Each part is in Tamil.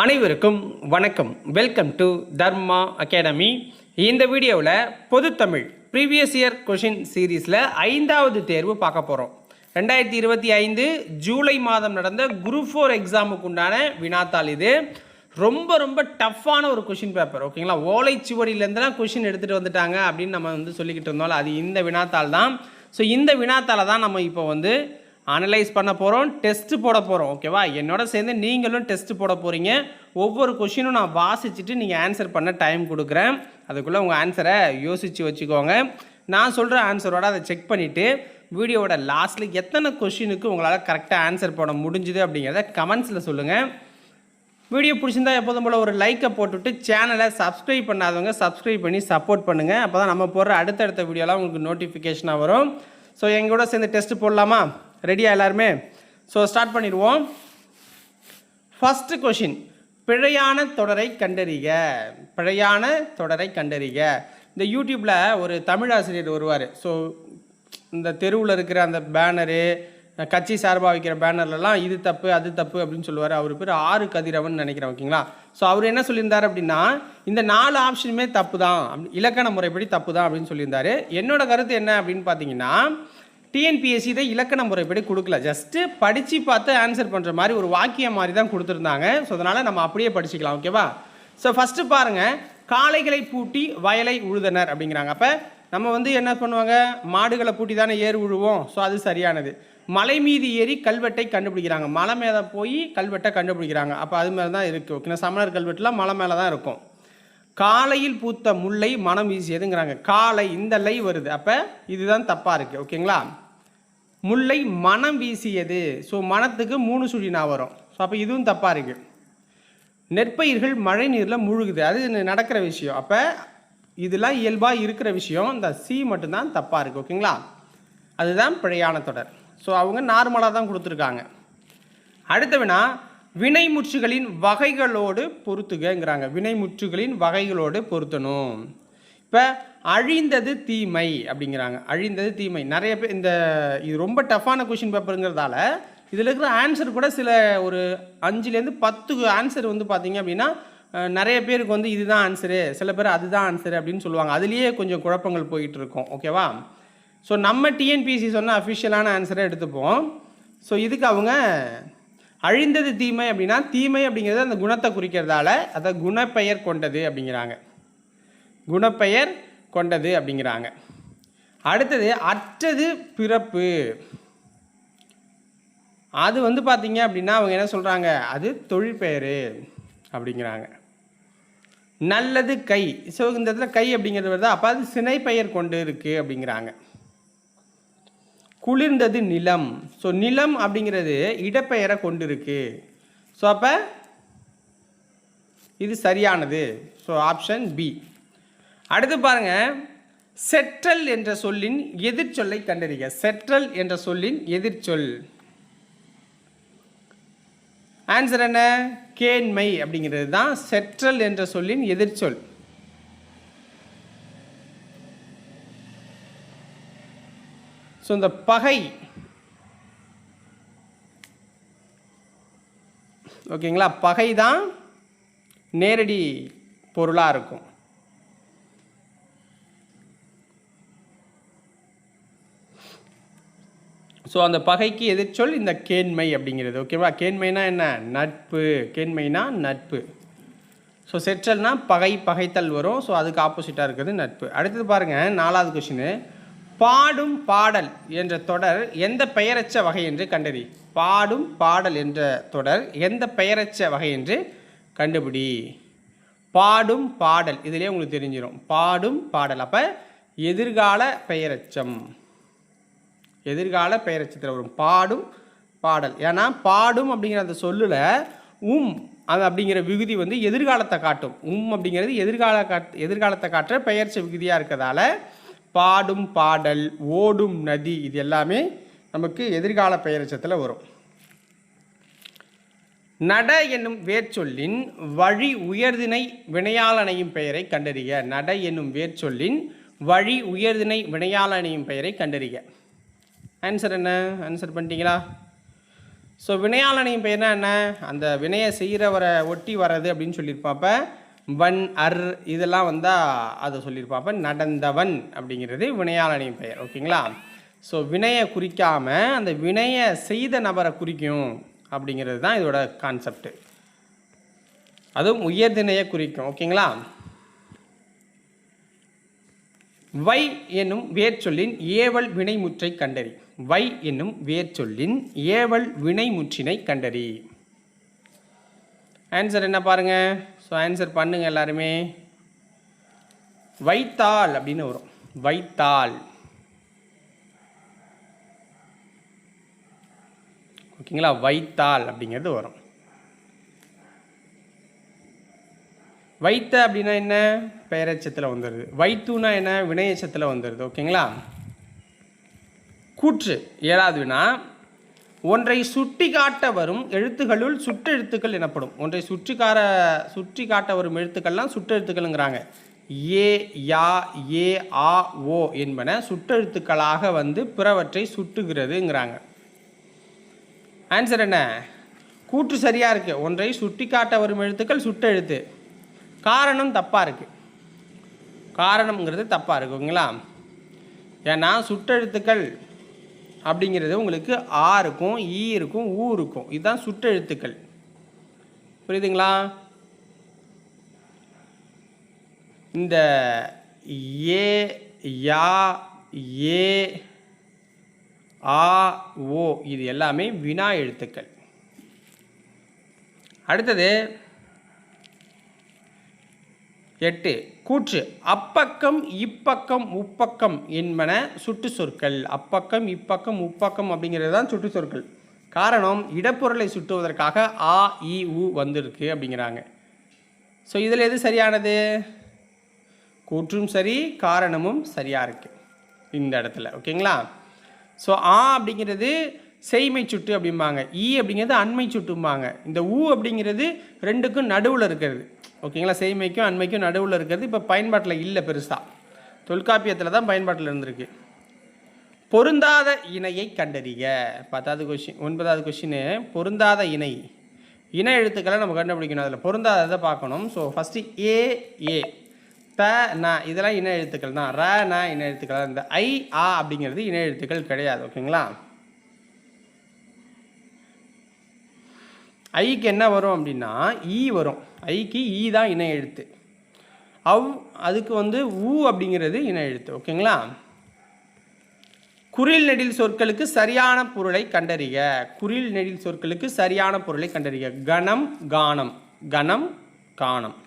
அனைவருக்கும் வணக்கம். Welcome to Dharma academy. இந்த வீடியோவில் பொதுத்தமிழ் ப்ரீவியஸ் இயர் கொஷின் சீரீஸில் 5வது தேர்வு பார்க்க போகிறோம். 2025 ஜூலை மாதம் நடந்த குரூப் 4 எக்ஸாமுக்கு உண்டான வினாத்தாள். இது ரொம்ப டஃப்பான ஒரு கொஷின் பேப்பர். ஓகேங்களா, ஓலைச்சுவடியிலேருந்துலாம் கொஷின் எடுத்துகிட்டு வந்துட்டாங்க அப்படின்னு நம்ம சொல்லிக்கிட்டு இருந்தோம். அது இந்த வினாத்தாள் தான். ஸோ இந்த வினாத்தாளை தான் நம்ம இப்போ அனலைஸ் பண்ண போகிறோம், டெஸ்ட்டு போட போகிறோம். ஓகேவா, என்னோட சேர்ந்து நீங்களும் டெஸ்ட்டு போட போகிறீங்க. ஒவ்வொரு கொஷினும் நான் வாசிச்சுட்டு நீங்கள் ஆன்சர் பண்ண டைம் கொடுக்குறேன். அதுக்குள்ளே உங்கள் ஆன்சரை யோசித்து வச்சுக்கோங்க. நான் சொல்கிற ஆன்சரோட அதை செக் பண்ணிவிட்டு வீடியோவோட லாஸ்ட்டில் எத்தனை கொஷினுக்கு உங்களால் கரெக்டாக ஆன்சர் போட முடிஞ்சுது அப்படிங்கிறத கமெண்ட்ஸில் சொல்லுங்கள். வீடியோ பிடிச்சிருந்தா எப்போதும் போல் ஒரு லைக்கை போட்டுவிட்டு சேனலை சப்ஸ்கிரைப் பண்ணாதவங்க சப்ஸ்கிரைப் பண்ணி சப்போர்ட் பண்ணுங்கள். அப்போ தான் நம்ம போடுற அடுத்தடுத்த வீடியோலாம் உங்களுக்கு நோட்டிஃபிகேஷனாக வரும். ஸோ எங்களோட சேர்ந்து டெஸ்ட்டு போடலாமா? ரெடியா எல்லாருமே? ஸோ ஸ்டார்ட் பண்ணிடுவோம். ஃபஸ்ட்டு கொஷின், பிழையான தொடரை கண்டறிக. பிழையான தொடரை கண்டறிக. இந்த யூடியூப்பில் ஒரு தமிழ் ஆசிரியர் வருவார். ஸோ இந்த தெருவில் இருக்கிற அந்த பேனரு, கட்சி சார்பாக வைக்கிற பேனர்லலாம் இது தப்பு அது தப்பு அப்படின்னு சொல்லுவார். அவர் பேர் ஆறு கதிரவன் நினைக்கிறேன். ஓகேங்களா, ஸோ அவர் என்ன சொல்லியிருந்தார் அப்படின்னா, இந்த 4 ஆப்ஷனுமே தப்பு தான், இலக்கண முறைப்படி தப்பு தான் அப்படின்னு சொல்லியிருந்தார். என்னோட கருத்து என்ன அப்படின்னு பார்த்தீங்கன்னா, டிஎன்பிஎஸ்சி இதை இலக்கண முறைப்படி கொடுக்கல, ஜஸ்ட்டு படித்து பார்த்து ஆன்சர் பண்ணுற மாதிரி ஒரு வாக்கியம் மாதிரி தான் கொடுத்துருந்தாங்க. ஸோ அதனால் நம்ம அப்படியே படிச்சுக்கலாம். ஓகேவா, ஸோ ஃபஸ்ட்டு பாருங்கள், காளைகளை பூட்டி வயலை உழுதனர் அப்படிங்கிறாங்க. அப்போ நம்ம என்ன பண்ணுவாங்க, மாடுகளை பூட்டி தானே ஏறு உழுவோம். ஸோ அது சரியானது. மலை மீது ஏறி கல்வெட்டை கண்டுபிடிக்கிறாங்க. மலை மேலே போய் கல்வெட்டை கண்டுபிடிக்கிறாங்க. அப்போ அது மாதிரி தான் இருக்குது. ஓகேங்களா, சமணர் கல்வெட்டுலாம் மலை மேலே தான் இருக்கும். காலையில் பூத்த முல்லை மனம் வீசியதுங்கிறாங்க. காலை இந்த லை வருது, அப்போ இதுதான் தப்பாக இருக்குது. ஓகேங்களா, முல்லை மனம் வீசியது. ஸோ மனத்துக்கு 3 சுழினா வரும். ஸோ அப்போ இதுவும் தப்பாக இருக்குது. நெற்பயிர்கள் மழை நீரில் முழுகுது, அது நடக்கிற விஷயம். அப்போ இதெல்லாம் இயல்பாக இருக்கிற விஷயம். இந்த சி மட்டும்தான் தப்பாக இருக்குது. ஓகேங்களா, அதுதான் பிழையான தொடர். ஸோ அவங்க நார்மலாக தான் கொடுத்துருக்காங்க. அடுத்தவனா வினைமுற்றுகளின் வகைகளோடு பொருத்துகங்கிறாங்க. வினைமுற்றுகளின் வகைகளோடு பொருத்தணும். இப்போ அழிந்தது தீமை அப்படிங்கிறாங்க. அழிந்தது தீமை. நிறைய பேர் இது ரொம்ப டஃப்பான கொஷின் பேப்பருங்கிறதால இதில் இருக்கிற ஆன்சர் கூட சில ஒரு 5லேருந்து 10 ஆன்சர் பார்த்தீங்க அப்படின்னா நிறைய பேருக்கு இதுதான் ஆன்சரு, சில பேர் அதுதான் ஆன்சரு அப்படின்னு சொல்லுவாங்க. அதுலேயே கொஞ்சம் குழப்பங்கள் போயிட்டு இருக்கும். ஓகேவா, ஸோ நம்ம டிஎன்பிஎஸ்சி சொன்ன அஃபிஷியலான ஆன்சரை எடுத்துப்போம். ஸோ இதுக்கு அவங்க அழிந்தது தீமை அப்படின்னா, தீமை அப்படிங்கிறது அந்த குணத்தை குறிக்கிறதால அதை குணப்பெயர் கொண்டது அப்படிங்கிறாங்க. குணப்பெயர் கொண்டது அப்படிங்கிறாங்க. அடுத்தது அற்றது பிறப்பு. அது பார்த்தீங்க அப்படின்னா அவங்க என்ன சொல்கிறாங்க, அது தொழிற்பெயர் அப்படிங்கிறாங்க. நல்லது கை. ஸோ இந்த இடத்துல கை அப்படிங்கிறது வருது, அப்போ அது சினைப்பெயர் கொண்டு இருக்குது அப்படிங்கிறாங்க. குளிர்ந்தது நிலம். ஸோ நிலம் அப்படிங்கிறது இடப்பெயரை கொண்டு இருக்கு. ஸோ அப்போ இது சரியானது. So option B. அடுத்து பாருங்க, செற்றல் என்ற சொல்லின் எதிர்ச்சொல்லை கண்டறிக. செற்றல் என்ற சொல்லின் எதிர்ச்சொல் ஆன்சர் என்ன? கேண்மை அப்படிங்கிறது தான் செற்றல் என்ற சொல்லின் எதிர்ச்சொல். ஸோ இந்த பகை, ஓகேங்களா, பகை தான் நேரடி பொருளாக இருக்கும். ஸோ அந்த பகைக்கு எதிர்ச்சொல் இந்த கேண்மை அப்படிங்கிறது. ஓகேவா, கேண்மைனா என்ன? நட்பு. கேண்மைனா நட்பு. ஸோ செற்றல்னா பகை, பகைத்தல் வரும். ஸோ அதுக்கு ஆப்போசிட்டாக இருக்கிறது நட்பு. அடுத்தது பாருங்கள், 4வது கொஷினு, பாடும் பாடல் என்ற தொடர் எந்த பெயரச்ச வகை என்று கண்டறி. பாடும் பாடல் என்ற தொடர் எந்த பெயரச்ச வகை என்று கண்டுபிடி. பாடும் பாடல் இதிலே உங்களுக்கு தெரிஞ்சிடும். பாடும் பாடல் அப்போ எதிர்கால பெயரச்சம். எதிர்கால பெயரச்சத்தில் வரும் பாடும் பாடல். ஏன்னா பாடும் அப்படிங்கிற அந்த சொல்லில் அது அப்படிங்கிற விகுதி எதிர்காலத்தை காட்டும். அப்படிங்கிறது எதிர்காலத்தை காட்டுற பெயர்ச்ச விகுதியாக இருக்கிறதால பாடும் பாடல், ஓடும் நதி இது எல்லாமே நமக்கு எதிர்கால பெயரச்சத்தில் வரும். நட என்னும் வேர்ச்சொல்லின் வழி உயர்திணை வினையாளனையும் பெயரை கண்டறிக. நட என்னும் வேர்ச்சொல்லின் வழி உயர்திணை வினையாளனையும் பெயரை கண்டறிக. ஆன்சர் என்ன? ஆன்சர் பண்ணிட்டீங்களா? ஸோ வினையாளனின் பெயர்னா என்ன, அந்த வினையை செய்கிறவரை ஒட்டி வர்றது அப்படின்னு சொல்லியிருப்பாப்ப. வன் அர் இதெல்லாம் வந்தால் அதை சொல்லியிருப்பாப்ப. நடந்தவன் அப்படிங்கிறது வினையாளனின் பெயர். ஓகேங்களா. ஸோ வினையை குறிக்காமல் அந்த வினையை செய்த நபரை குறிக்கும் அப்படிங்கிறது தான் இதோட கான்செப்ட். அதுவும் உயர்திணையை குறிக்கும். ஓகேங்களா. வை என்னும் வேர்ச்சொல்லின் ஏவல் வினைமுற்றை கண்டறி. வை என்னும் வேர்ச்சொல்லின் ஏவல் வினைமுற்றினை கண்டறி. ஆன்சர் என்ன பாருங்க. ஸோ ஆன்சர் பண்ணுங்க எல்லாருமே. வைத்தால் அப்படின்னு வரும். வைத்தால். ஓகேங்களா. வைத்தால் அப்படிங்கிறது வரும். வைத்த அப்படின்னா என்ன, பெயரெச்சத்தில் வந்துடுது. வைத்துனா என்ன, வினையச்சத்தில் வந்துடுது. ஓகேங்களா. கூற்று 7வது வினா. ஒன்றை சுட்டி காட்ட வரும் எழுத்துக்களுள் சுட்டெழுத்துக்கள் எனப்படும். ஒன்றை சுற்றி காட்ட வரும் எழுத்துக்கள்லாம் சுட்டெழுத்துக்கள்ங்கிறாங்க. ஏ, யா, ஏ, ஆ, ஓ என்பன சுட்டெழுத்துக்களாக வந்து பிறவற்றை சுட்டுகிறதுங்கிறாங்க. ஆன்சர் என்ன, கூற்று சரியாக இருக்குது. ஒன்றை சுட்டி காட்ட வரும் எழுத்துக்கள் சுட்டெழுத்து. காரணம் தப்பாக இருக்குது. காரணம்ங்கிறது தப்பாக இருக்குது. ஓகேங்களா. ஏன்னா சுட்டெழுத்துக்கள் அப்படிங்கிறது உங்களுக்கு ஆ இருக்கும், ஈ இருக்கும், ஊ இருக்கும். இதுதான் சுட்டெழுத்துக்கள். புரியுதுங்களா. இந்த ஏ, யா, ஏ, ஆ, ஓ இது எல்லாமே வினா எழுத்துக்கள். அடுத்தது 8. கூற்று அப்பக்கம் இப்பக்கம் உப்பக்கம் என்பன சுட்டு சொற்கள். அப்பக்கம் இப்பக்கம் உப்பக்கம் அப்படிங்கிறது தான் சுட்டு சொற்கள். காரணம் இடப்பொருளை சுட்டுவதற்காக ஆ, இ, உ வந்திருக்கு அப்படிங்கிறாங்க. ஸோ இதில் எது சரியானது, கூற்றும் சரி காரணமும் சரியாக இருக்குது இந்த இடத்துல. ஓகேங்களா. ஸோ ஆ அப்படிங்கிறது செய்மை சுட்டு அப்படிம்பாங்க, ஈ அப்படிங்கிறது அண்மை சுட்டும்பாங்க, இந்த ஊ அப்படிங்கிறது ரெண்டுக்கும் நடுவில் இருக்கிறது. ஓகேங்களா. செய்மைக்கும் அண்மைக்கும் நடுவில் இருக்கிறது இப்போ பயன்பாட்டில் இல்லை பெருசாக. தொல்காப்பியத்தில் தான் பயன்பாட்டில் இருந்திருக்கு. பொருந்தாத இணையை கண்டறிக. 10வது கொஷின். 9வது கொஷின் பொருந்தாத இணை. இணை எழுத்துக்களை நம்ம கண்டுபிடிக்கணும். அதில் பொருந்தாததை பார்க்கணும். ஸோ ஃபஸ்ட்டு ஏ, ஏ, த, ந இதெல்லாம் இணை எழுத்துக்கள் தான். ர, ந இணை எழுத்துக்கள். இந்த ஐ, ஆ அப்படிங்கிறது இணை எழுத்துக்கள் கிடையாது. ஓகேங்களா. ஐக்கு என்ன வரும் அப்படின்னா ஈ வரும். ஐக்கு ஈ தான் இணை எழுத்து. அதுக்கு வந்து ஊ அப்படிங்கிறது இணை எழுத்து. ஓகேங்களா. குறில் நெடில் சொற்களுக்கு சரியான பொருளை கண்டறிக. குறில் நெடில் சொற்களுக்கு சரியான பொருளை கண்டறிக. கணம், கானம். கணம், கானம்.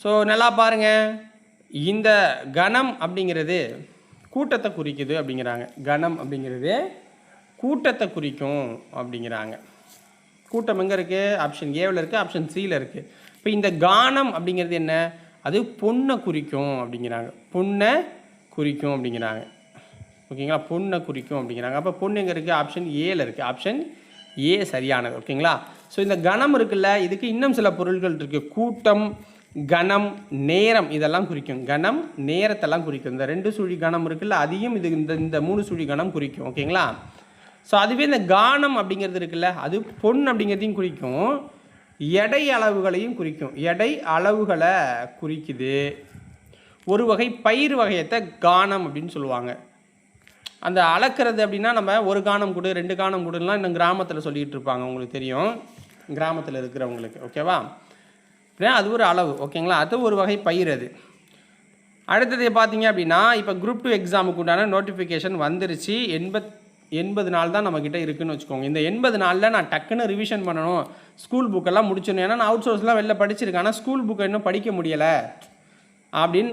ஸோ நல்லா பாருங்க. இந்த கணம் அப்படிங்கிறது கூட்டத்தை குறிக்குது அப்படிங்கிறாங்க. கணம் அப்படிங்கிறது கூட்டத்தை குறிக்கும் அப்படிங்கிறாங்க. கூட்டம் எங்கே இருக்குது, ஆப்ஷன் ஏவில் இருக்குது, ஆப்ஷன் சியில் இருக்குது. இப்போ இந்த கானம் அப்படிங்கிறது என்ன, அது பொண்ணை குறிக்கும் அப்படிங்கிறாங்க. பொண்ணை குறிக்கும் அப்படிங்கிறாங்க. ஓகேங்களா. பொண்ணை குறிக்கும் அப்படிங்கிறாங்க. அப்போ பொண்ணு எங்கே இருக்குது, ஆப்ஷன் ஏல இருக்குது. ஆப்ஷன் ஏ சரியானது. ஓகேங்களா. ஸோ இந்த கணம் இருக்குல்ல, இதுக்கு இன்னும் சில பொருள்கள் இருக்குது. கூட்டம், கணம், நேரம் இதெல்லாம் குறிக்கும். கணம் நேரத்தெல்லாம் குறிக்கும். இந்த 2 சுழி கணம் இருக்குல்ல, அதையும் இது இந்த 3 சுழி கணம் குறிக்கும். ஓகேங்களா. ஸோ அதுவே இந்த கானம் அப்படிங்கிறது இருக்குல்ல, அது பொன் அப்படிங்கிறதையும் குறிக்கும், எடை அளவுகளையும் குறிக்கும். எடை அளவுகளை குறிக்குது. ஒரு வகை பயிர் வகையத்தை கானம் அப்படின்னு சொல்லுவாங்க. அந்த அளக்கிறது அப்படின்னா நம்ம ஒரு கானம் கொடு 2 கானம் கொடுலாம் இன்னும் கிராமத்தில் சொல்லிகிட்டு இருப்பாங்க. உங்களுக்கு தெரியும் கிராமத்தில் இருக்கிறவங்களுக்கு. ஓகேவா. அது ஒரு அளவு. ஓகேங்களா. அது ஒரு வகை பயிர். அது அடுத்தது பார்த்தீங்க அப்படின்னா இப்போ குரூப் 2 எக்ஸாமுக்கு உண்டான நோட்டிஃபிகேஷன் வந்துருச்சு. 80 நாள் தான் நம்மக்கிட்ட இருக்குதுன்னு வச்சுக்கோங்க. இந்த 80 நாளில் நான் டக்குன்னு ரிவிஷன் பண்ணணும், ஸ்கூல் புக்கெல்லாம் முடிச்சிடணும். ஏன்னா நான் அவுட் சோர்ஸ்லாம் வெளில படிச்சிருக்கேன், ஆனால் ஸ்கூல் புக்கை இன்னும் படிக்க முடியலை அப்படின்னு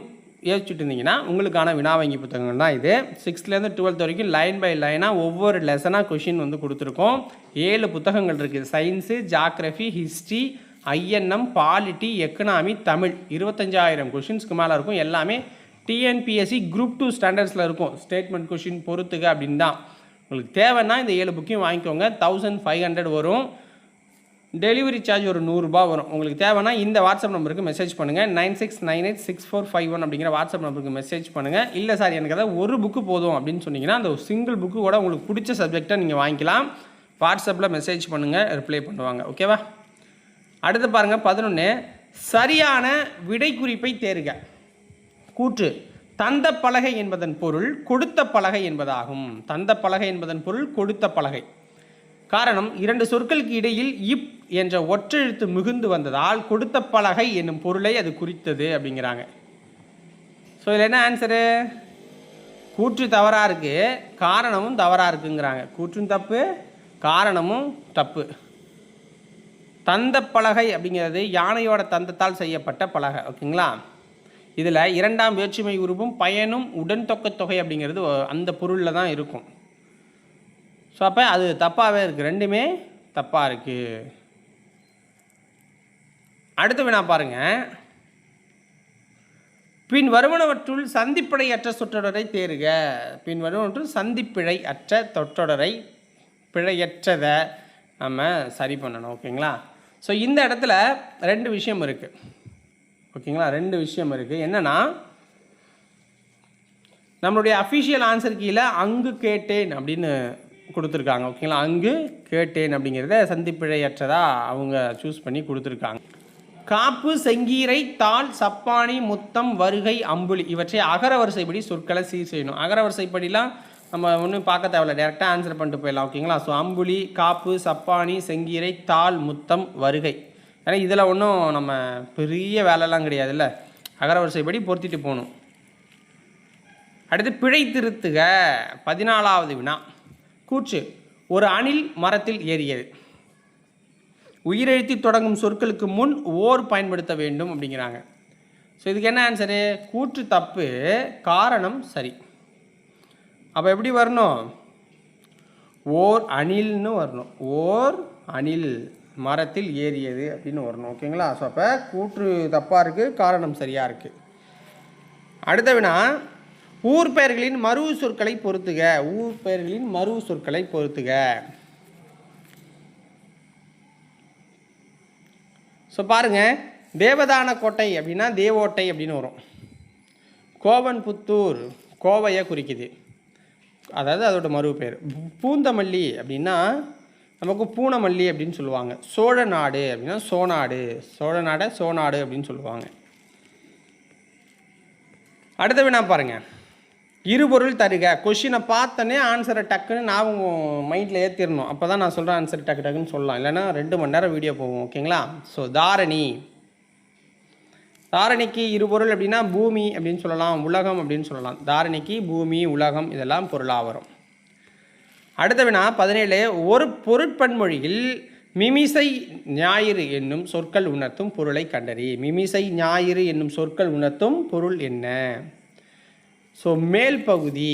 யோசிச்சுட்டு இருந்தீங்கன்னா உங்களுக்கான வினா வங்கி புத்தகங்கள் தான் இது. 6th-லேருந்து 12th வரைக்கும் லைன் பை லைனாக ஒவ்வொரு லெசனாக கொஷின் வந்து கொடுத்துருக்கோம். 7 புத்தகங்கள் இருக்குது. Science, geography, history, INM, polity, economy, Tamil. 25,000 கொஷின்ஸ்க்கு மேலே இருக்கும். எல்லாமே டிஎன்பிஎஸ்சி குரூப் 2 ஸ்டாண்டர்ட்ஸில் இருக்கும். ஸ்டேட்மெண்ட் கொஷின் பொறுத்துக்க அப்படின்னு தான். உங்களுக்கு தேவைன்னா இந்த 7 புக்கையும் வாங்கிக்கோங்க. 1500 வரும். டெலிவரி சார்ஜ் ஒரு 100 ரூபா வரும். உங்களுக்கு தேவைன்னா இந்த வாட்ஸ்அப் நம்பருக்கு மெசேஜ் பண்ணுங்கள். 96986451 அப்படிங்கிற வாட்ஸ்அப் நம்பருக்கு மெசேஜ் பண்ணுங்கள். இல்லை சார் எனக்கு அதாவது ஒரு புக்கு போதும் அப்படின்னு சொன்னீங்கன்னா அந்த சிங்கிள் புக்கு கூட உங்களுக்கு பிடிச்ச சப்ஜெக்டை நீங்கள் வாங்கிக்கலாம். வாட்ஸ்அப்பில் மெசேஜ் பண்ணுங்கள், ரிப்ளை பண்ணுவாங்க. ஓகேவா? அடுத்து பாருங்கள் 11. சரியான விடை குறிப்பை தேர்க. கூற்று: தந்த பலகை என்பதன் பொருள் கொடுத்த பலகை என்பதாகும். தந்த பலகை என்பதன் பொருள் கொடுத்த பலகை. காரணம், 2 சொற்களுக்கு இடையில் இப் என்ற ஒற்றெழுத்து மிகுந்து வந்ததால் கொடுத்த பலகை என்னும் பொருளை அது குறித்தது அப்படிங்கிறாங்க. ஸோ இதில் என்ன ஆன்சரு? கூற்று தவறாக இருக்குது, காரணமும் தவறாக இருக்குங்கிறாங்க. கூற்றும் தப்பு, காரணமும் தப்பு. தந்த பலகை அப்படிங்கிறது யானையோட தந்தத்தால் செய்யப்பட்ட பலகை. ஓகேங்களா? இதில் 2ஆம் வேற்றுமை உருவும் பயனும் உடன் தொகை அப்படிங்கிறது அந்த பொருளில் தான் இருக்கும். ஸோ அப்போ அது தப்பாகவே இருக்குது, ரெண்டுமே தப்பாக இருக்குது. அடுத்த வினா பாருங்கள். பின் வருவனவற்றுள் சந்திப்பிழை அற்ற சொற்றொடரை தேர்க. பின் வருவனவற்றுள் சந்திப்பிழை அற்ற சொற்றொடரை பிழையற்றதை நம்ம சரி பண்ணணும். ஓகேங்களா? ஸோ இந்த இடத்துல 2 விஷயம் இருக்குது. ஓகேங்களா? 2 விஷயம் இருக்குது. என்னென்னா, நம்மளுடைய அஃபிஷியல் ஆன்சர் கீழே அங்கு கேட்டேன் அப்படின்னு கொடுத்துருக்காங்க. ஓகேங்களா? அங்கு கேட்டேன் அப்படிங்கிறத சந்திப்பிழையற்றதாக அவங்க சூஸ் பண்ணி கொடுத்துருக்காங்க. காப்பு, செங்கீரை, தாள், சப்பானி, முத்தம், வருகை, அம்புலி இவற்றை அகர வரிசைப்படி சொற்களை சீர் செய்யணும். அகர வரிசைப்படிலாம் நம்ம ஒன்றும் பார்க்க தேவையில்ல, டேரெக்டாக ஆன்சர் பண்ணிட்டு போயிடலாம். ஓகேங்களா? ஸோ அம்புலி, காப்பு, சப்பானி, செங்கீரை, தாள், முத்தம், வருகை. ஏன்னா இதில் ஒன்றும் நம்ம பெரிய வேலைலாம் கிடையாதுல்ல, அகர வரிசைப்படி பொருத்திட்டு போகணும். அடுத்து பிழை திருத்துக. 14வது வினா. கூற்று: ஒரு அணில் மரத்தில் ஏறியது. உயிரெழுத்தி தொடங்கும் சொற்களுக்கு முன் ஓர் பயன்படுத்த வேண்டும் அப்படிங்கிறாங்க. ஸோ இதுக்கு என்ன ஆன்சரு? கூற்று தப்பு, காரணம் சரி. அப்போ எப்படி வரணும்? ஓர் அணில்னு வரணும். ஓர் அணில் மரத்தில் ஏறியது அப்படின்னு வரணும். ஓகேங்களா? ஸோ அப்போ கூற்று தப்பாக இருக்குது, காரணம் சரியாக இருக்குது. அடுத்த வினா. ஊர் பெயர்களின் மறு சொற்களை பொறுத்துக. ஊர் பெயர்களின் மறு சொற்களை பொறுத்துக. ஸோ பாருங்கள், தேவதான கோட்டை அப்படின்னா தேவோட்டை அப்படின்னு வரும். கோவன் புத்தூர் கோவையை குறிக்குது, அதாவது அதோட மறு பெயர். பூந்தமல்லி அப்படின்னா நமக்கு பூனமல்லி அப்படின்னு சொல்லுவாங்க. சோழ நாடு அப்படின்னா சோநாடு, சோழ நாடை சோநாடு அப்படின்னு சொல்லுவாங்க. அடுத்த வினா பாருங்கள். இருபொருள் தருக. கொஷினை பார்த்தோன்னே ஆன்சரை டக்குன்னு நான் உங்கள் மைண்டில் ஏற்றிடணும். அப்போ தான் நான் சொல்கிறேன் ஆன்சர் டக்கு டக்குன்னு சொல்லலாம், இல்லைன்னா 2 மணி நேரம் வீடியோ போகும். ஓகேங்களா? ஸோ தாரணி. தாரணிக்கு இருபொருள் அப்படின்னா பூமி அப்படின்னு சொல்லலாம், உலகம் அப்படின்னு சொல்லலாம். தாரணிக்கு பூமி, உலகம் இதெல்லாம் பொருளாக வரும். அடுத்த வினா 17. ஒரு பொருட்பன்மொழியில் மிமிசை ஞாயிறு என்னும் சொற்கள் உணர்த்தும் பொருளை கண்டறி. மிமிசை ஞாயிறு என்னும் சொற்கள் உணர்த்தும் பொருள் என்ன? ஸோ மேல் பகுதி.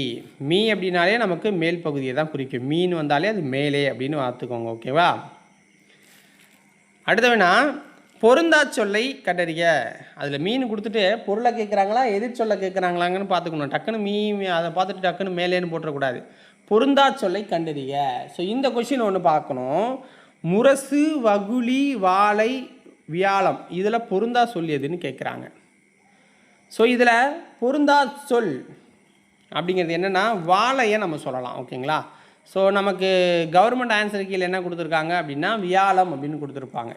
மீ அப்படின்னாலே நமக்கு மேல் பகுதியை தான் குறிக்கும். மீன் வந்தாலே அது மேலே அப்படின்னு பார்த்துக்கோங்க. ஓகேவா? அடுத்தவனா பொருந்தா சொல்லை கண்டறிய. அதில் மீன் கொடுத்துட்டு பொருளை கேட்குறாங்களா எதிர் சொல்லை கேட்குறாங்களாங்கன்னு பார்த்துக்கணும். டக்குன்னு அதை பார்த்துட்டு டக்குன்னு மேலேன்னு போட்டுறக்கூடாது. பொருந்தா சொல்லை கண்டறிய. ஸோ இந்த கொஷின் ஒன்று பார்க்கணும். முரசு, வகுளி, வாழை, வியாழம் இதில் பொருந்தா சொல் எதுன்னு கேட்குறாங்க. ஸோ இதில் பொருந்தா சொல் அப்படிங்கிறது என்னென்னா வாழையை நம்ம சொல்லலாம். ஓகேங்களா? ஸோ நமக்கு கவர்மெண்ட் ஆன்சர் கீழே என்ன கொடுத்துருக்காங்க அப்படின்னா வியாழம் அப்படின்னு கொடுத்துருப்பாங்க.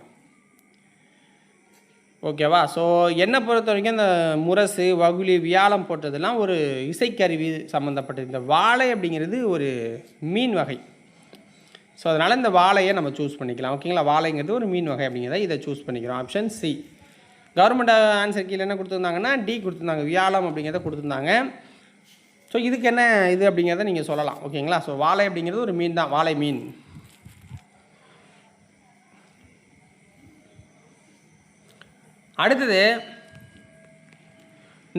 ஓகேவா? ஸோ என்னை பொறுத்த வரைக்கும் இந்த முரசு, வகுளி, வியாழம் போட்டதெல்லாம் ஒரு இசைக்கருவி சம்மந்தப்பட்டது. இந்த வாழை அப்படிங்கிறது ஒரு மீன் வகை. ஸோ அதனால் இந்த வாழையை நம்ம சூஸ் பண்ணிக்கலாம். ஓகேங்களா? வாழைங்கிறது ஒரு மீன் வகை அப்படிங்கிறத இதை சூஸ் பண்ணிக்கிறோம். Option C. கவர்மெண்ட் ஆன்சர் கீழே என்ன கொடுத்துருந்தாங்கன்னா டி கொடுத்துருந்தாங்க, வியாழம் அப்படிங்கிறத கொடுத்துருந்தாங்க. ஸோ இதுக்கு என்ன இது அப்படிங்கிறத நீங்கள் சொல்லலாம். ஓகேங்களா? ஸோ வாழை அப்படிங்கிறது ஒரு மீன் தான், வாழை மீன். அடுத்தது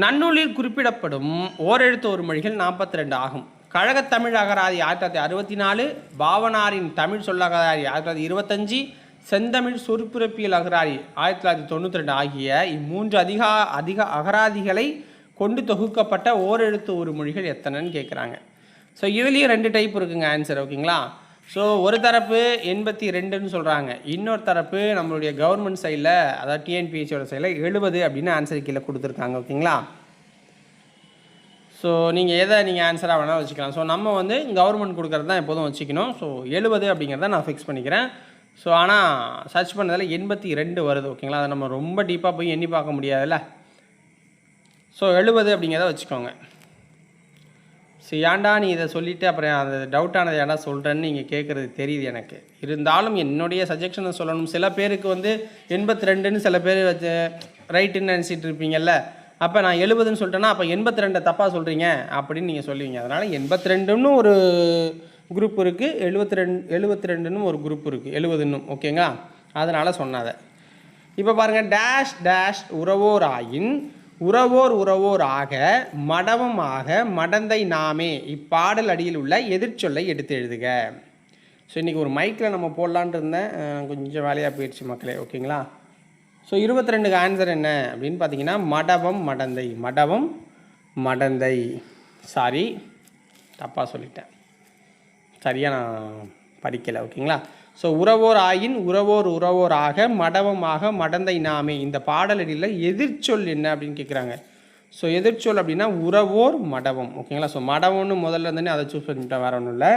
நன்னூலில் குறிப்பிடப்படும் ஓரெழுத்து ஒரு மொழிகள் 42 ஆகும். கழகத்தமிழ் அகராதி 1964, பாவனாரின் தமிழ் சொல்லகராதி 1925, செந்தமிழ் சொற்பிறப்பியல் அகராதி 1992 ஆகிய இம்மூன்று அதிக அகராதிகளை கொண்டு தொகுக்கப்பட்ட ஓரெழுத்து ஒரு மொழிகள் எத்தனைன்னு கேட்குறாங்க. ஸோ இதுலேயும் 2 டைப் இருக்குங்க ஆன்சர். ஓகேங்களா? ஸோ ஒரு தரப்பு 82ன்னு சொல்கிறாங்க, இன்னொரு தரப்பு நம்மளுடைய கவர்மெண்ட் சைடில் அதாவது டிஎன்பிஎஸ்சியோட சைடில் 70 அப்படின்னு ஆன்சர் கீழே கொடுத்துருக்காங்க. ஓகேங்களா? ஸோ நீங்கள் எதை நீங்கள் ஆன்சராக வேணால் வச்சுக்கலாம். ஸோ நம்ம வந்து கவர்மெண்ட் கொடுக்குறது தான் எப்போதும் வச்சுக்கணும். ஸோ 70 அப்படிங்கிறத நான் ஃபிக்ஸ் பண்ணிக்கிறேன். ஸோ ஆனால் சர்ச் பண்ணதில் 82 வருது. ஓகேங்களா, அதை நம்ம ரொம்ப டீப்பாக போய் எண்ணி பார்க்க முடியாதுல்ல. ஸோ 70 அப்படிங்கிறத வச்சுக்கோங்க. ஸோ ஏன்டா நீ இதை சொல்லிவிட்டு அப்புறம் அந்த டவுட்டானது ஏன்டா சொல்கிறேன்னு நீங்கள் கேட்குறது தெரியுது எனக்கு. இருந்தாலும் என்னுடைய சஜஷனை சொல்லணும். சில பேருக்கு வந்து 82ன்னு சில பேர் வச்சு ரைட்டுன்னு நினச்சிட்டு இருப்பீங்கல்ல. அப்போ நான் 70ன்னு சொல்லிட்டேன்னா அப்போ 82 தப்பாக சொல்கிறீங்க அப்படின்னு நீங்கள் சொல்லுவீங்க. அதனால் 82ன்னு ஒரு குரூப் இருக்குது, 72ன்னு ஒரு குரூப் இருக்குது, 70ன்னு. ஓகேங்களா, அதனால் சொன்னாத. இப்போ பாருங்கள், டேஷ் டேஷ் உறவோர் ஆயின் உறவோர் ஆக மடவம் ஆக மடந்தை நாமே இப்பாடல் அடியில் உள்ள எதிர்ச்சொல்லை எடுத்து எழுதுக. ஸோ இன்றைக்கி ஒரு மைக்கில் நம்ம போடலான்ட்டு இருந்தேன், கொஞ்சம் வேலையாக போயிடுச்சு மக்களே. ஓகேங்களா, ஸோ 22க்கு ஆன்சர் என்ன அப்படின்னு பார்த்தீங்கன்னா மடவம் மடந்தை. மடவம் மடந்தை, சாரி தப்பாக சொல்லிட்டேன், சரியாக நான் படிக்கலை. ஓகேங்களா, ஸோ உறவோர் ஆயின் உறவோர் ஆக மடவமாக மடந்தை நாமே இந்த பாடலடியில் எதிர்ச்சொல் என்ன அப்படின்னு கேட்குறாங்க. ஸோ எதிர்ச்சொல் அப்படின்னா உறவோர் மடவம். ஓகேங்களா, ஸோ மடவம்னு முதல்ல இருந்தே அதை சூஸ் பண்ணிட்டேன், வேறு ஒன்றும் இல்லை.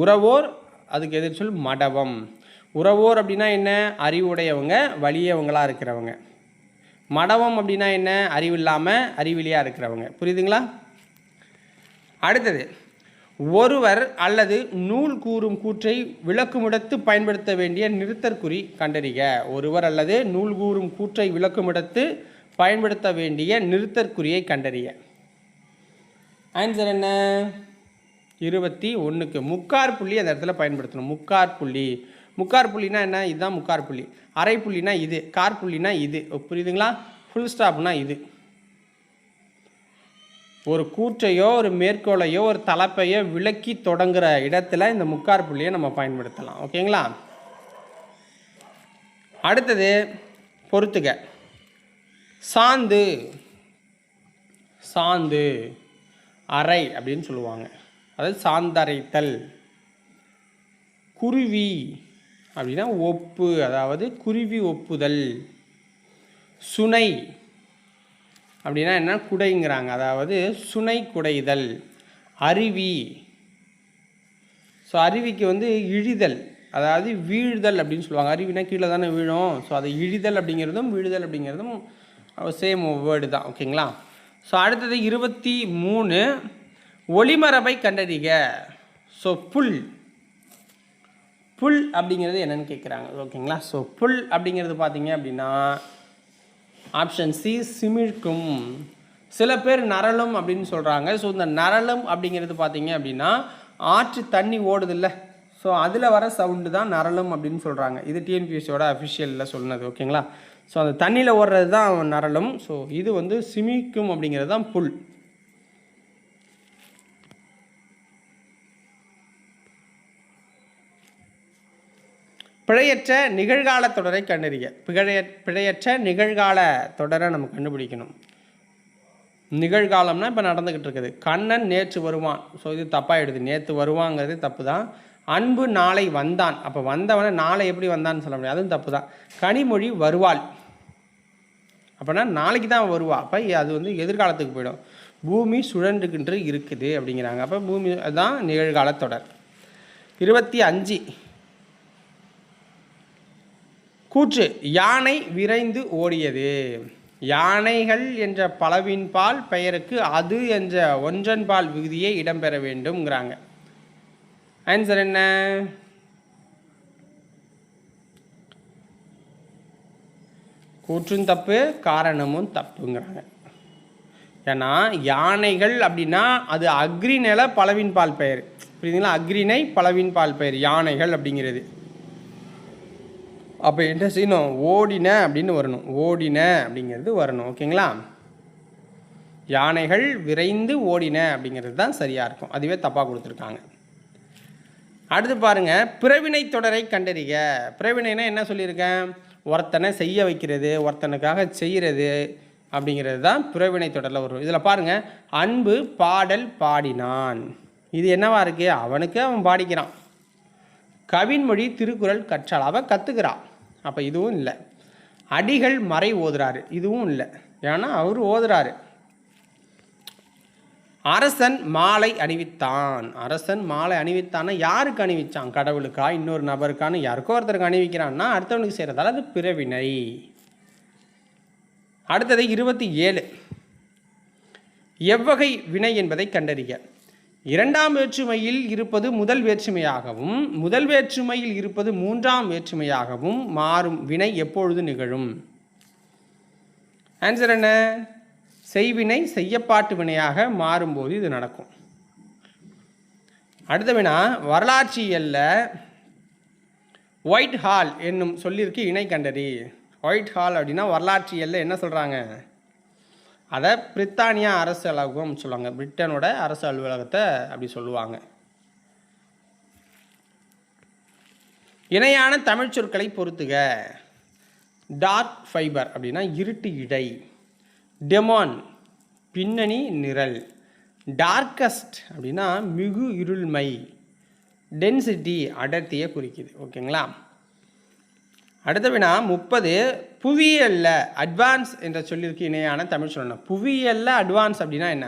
உறவோர், அதுக்கு எதிர்ச்சொல் மடவம். உறவோர் அப்படின்னா என்ன, அறிவுடையவங்க, வலியவங்களாக இருக்கிறவங்க. மடவம் அப்படின்னா என்ன, அறிவில்லாமல் அறிவிலியாக இருக்கிறவங்க. புரியுதுங்களா? அடுத்தது, ஒருவர் அல்லது நூல் கூறும் கூற்றை விளக்குமிடத்து பயன்படுத்த வேண்டிய நிறுத்தற்குறி கண்டறிக. ஒருவர் அல்லது நூல் கூறும் கூற்றை விளக்குமிடத்து பயன்படுத்த வேண்டிய நிறுத்தற்குறியை கண்டறிய. ஆன்சர் என்ன, 21க்கு முக்கார் புள்ளி அந்த இடத்துல பயன்படுத்தணும். முக்கார் புள்ளி, முக்கார் புள்ளினா என்ன, இதுதான் முக்கார் புள்ளி. அரை புள்ளினா இது, கார் புள்ளினா இது. புரியுதுங்களா? ஃபுல் ஸ்டாப்னா இது. ஒரு கூற்றையோ ஒரு மேற்கோளையோ ஒரு தலைப்பையோ விளக்கி தொடங்குகிற இடத்துல இந்த முக்கார் புள்ளியை நம்ம பயன்படுத்தலாம். ஓகேங்களா, அடுத்தது பொறுத்துக. சாந்து, சாந்து அறை அப்படின்னு சொல்லுவாங்க, அதாவது சாந்தரைத்தல். குருவி அப்படின்னா ஒப்பு, அதாவது குருவி ஒப்புதல். சுனை அப்படின்னா என்ன, குடைங்கிறாங்க, அதாவது சுனை குடைதல். அருவி, ஸோ அருவிக்கு வந்து இழிதல், அதாவது வீழ்தல் அப்படின்னு சொல்லுவாங்க. அருவினா கீழே தானே வீழும், ஸோ அது இழிதல் அப்படிங்கிறதும் வீழ்தல் அப்படிங்கிறதும் சேம் வேர்டு தான். ஓகேங்களா, ஸோ அடுத்தது 23 ஒளிமரபை கண்டறிக. ஸோ புல், புல் அப்படிங்கிறது என்னன்னு கேட்குறாங்க. ஓகேங்களா, ஸோ புல் அப்படிங்கிறது பார்த்தீங்க அப்படின்னா ஆப்ஷன் சி சிமிழ்க்கும். சில பேர் நரலும் அப்படின்னு சொல்கிறாங்க. ஸோ இந்த நரலும் அப்படிங்கிறது பார்த்தீங்க அப்படின்னா ஆற்று தண்ணி ஓடுதில்ல, ஸோ அதில் வர சவுண்டு தான் நரலும் அப்படின்னு சொல்கிறாங்க. இது டிஎன்பிஎஸ்சியோட அஃபிஷியலில் சொன்னது. ஓகேங்களா, ஸோ அந்த தண்ணியில் ஓடுறது தான் நரலும். ஸோ இது வந்து சிமிக்கும் அப்படிங்கிறது தான் புல். பிழையற்ற நிகழ்கால தொடரை கண்டறிய. பிழையற்ற நிகழ்கால தொடரை நம்ம கண்டுபிடிக்கணும். நிகழ்காலம்னா இப்போ நடந்துக்கிட்டு இருக்குது. கண்ணன் நேற்று வருவான், ஸோ இது தப்பாகிடுது. நேற்று வருவாங்கிறது தப்பு தான். அன்பு நாளை வந்தான், அப்போ வந்தவனை நாளை எப்படி வந்தான்னு சொல்ல முடியாது, அதுவும் தப்பு தான். கனிமொழி வருவாள், அப்போனா நாளைக்கு தான் வருவா, அப்போ அது வந்து எதிர்காலத்துக்கு போயிடும். பூமி சுழன்றுகின்று இருக்குது அப்படிங்கிறாங்க, அப்போ பூமி அதுதான் நிகழ்கால தொடர். 25 கூற்று, யானை விரைந்து ஓடியது. யானைகள் என்ற பலவின்பால் பெயருக்கு அது என்ற ஒன்றன்பால் விகுதியே இடம்பெற வேண்டும்ங்கிறாங்க. ஆன்சர் என்ன, கூற்றும் தப்பு, காரணமும் தப்புங்கிறாங்க. ஏன்னா யானைகள் அப்படின்னா அது அக்ரிநில பலவின்பால் பெயர். புரியுதுங்களா, அக்ரிணை பலவின்பால் பெயர் யானைகள் அப்படிங்கிறது. அப்போ என்ன செய்யணும், ஓடின அப்படின்னு வரணும், ஓடின அப்படிங்கிறது வரணும். ஓகேங்களா, யானைகள் விரைந்து ஓடின அப்படிங்கிறது தான் சரியாக இருக்கும், அதுவே தப்பாக கொடுத்துருக்காங்க. அடுத்து பாருங்கள், பிறவினை தொடரை கண்டறிக. பிறவினைனா என்ன சொல்லியிருக்கேன், ஒருத்தனை செய்ய வைக்கிறது, ஒருத்தனுக்காக செய்கிறது அப்படிங்கிறது தான் பிறவினை தொடரில் வரும். இதில் பாருங்கள், அன்பு பாடல் பாடினான், இது என்னவா இருக்குது, அவனுக்கு அவன் பாடிக்கிறான். கவின்மொழி திருக்குறள் கற்றால், அவன் கற்றுக்கிறான், அப்போ இதுவும் இல்லை. அடிகள் மறை ஓதுறாரு, இதுவும் இல்லை, ஏன்னா அவர் ஓதுறாரு. அரசன் மாலை அணிவித்தான். அரசன் மாலை அணிவித்தான்னா யாருக்கு அணிவிச்சான்? கடவுளுக்கா, இன்னொரு நபருக்கான்னு யாருக்கோ ஒருத்தருக்கு அணிவிக்கிறான்னா அடுத்தவனுக்கு செய்கிறதால அது பிறவினை. அடுத்தது 27. எவ்வகை வினை என்பதை கண்டறிய. இரண்டாம் வேற்றுமையில் இருப்பது முதல் வேற்றுமையாகவும் முதல் வேற்றுமையில் இருப்பது மூன்றாம் வேற்றுமையாகவும் மாறும் வினை எப்பொழுது நிகழும்? ஆன்சர் என்ன? செய்வினை செய்யப்பாட்டு வினையாக மாறும்போது இது நடக்கும். அடுத்த வினா, வரலாற்றியல்ல ஒயிட் ஹால் என்னும் சொல்லிற்கு இணை கண்டறி. ஒயிட் ஹால் அப்படின்னா வரலாற்றியல்ல என்ன சொல்கிறாங்க? அதை பிரித்தானியா அரசு அலுவலகம் சொல்லுவாங்க. பிரிட்டனோட அரசு அலுவலகத்தை அப்படி சொல்லுவாங்க. இணையான தமிழ் சொற்களை பொறுத்துக. டார்க் ஃபைபர் அப்படின்னா இருட்டு இடை, டெமான் பின்னணி நிரல், டார்க்கஸ்ட் அப்படின்னா மிகு இருள்மை, டென்சிட்டி அடர்த்தியை குறிக்குது. ஓகேங்களா? அடுத்த வினா 30. புவியியல்ல அட்வான்ஸ் என்ற சொல்லிற்கு இணையான தமிழ் சொல்லணும். புவியியல்ல அட்வான்ஸ் அப்படின்னா என்ன?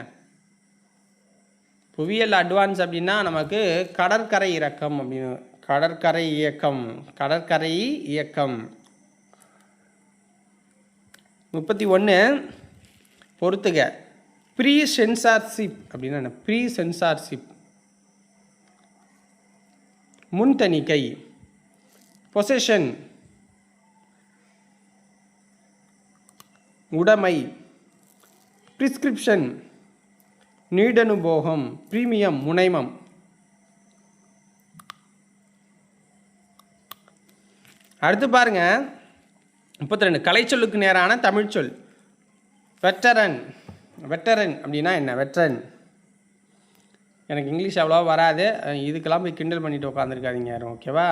புவியியல் அட்வான்ஸ் அப்படின்னா நமக்கு கடற்கரை இறக்கம் அப்படின்னு, கடற்கரை இயக்கம், கடற்கரை இயக்கம். 31. பொறுத்துக. ப்ரீ சென்சார்ஷிப் அப்படின்னா என்ன? ப்ரீ சென்சார்ஷிப் முன் தணிக்கை, பொசெஷன் உடைமை, பிரிஸ்கிரிப்ஷன் நீடனுபோகம், பிரீமியம் முனைமம். அடுத்து பாருங்க 32. கலைச்சொல்லுக்கு நேரான தமிழ்ச்சொல். வெட்டரன். வெட்டரன் அப்படின்னா என்ன? வெட்டரன். எனக்கு இங்கிலீஷ் அவ்வளோவா வராது, இதுக்கெல்லாம் போய் கிண்டல் பண்ணிட்டு உட்காந்துருக்காதீங்க யாரும். ஓகேவா?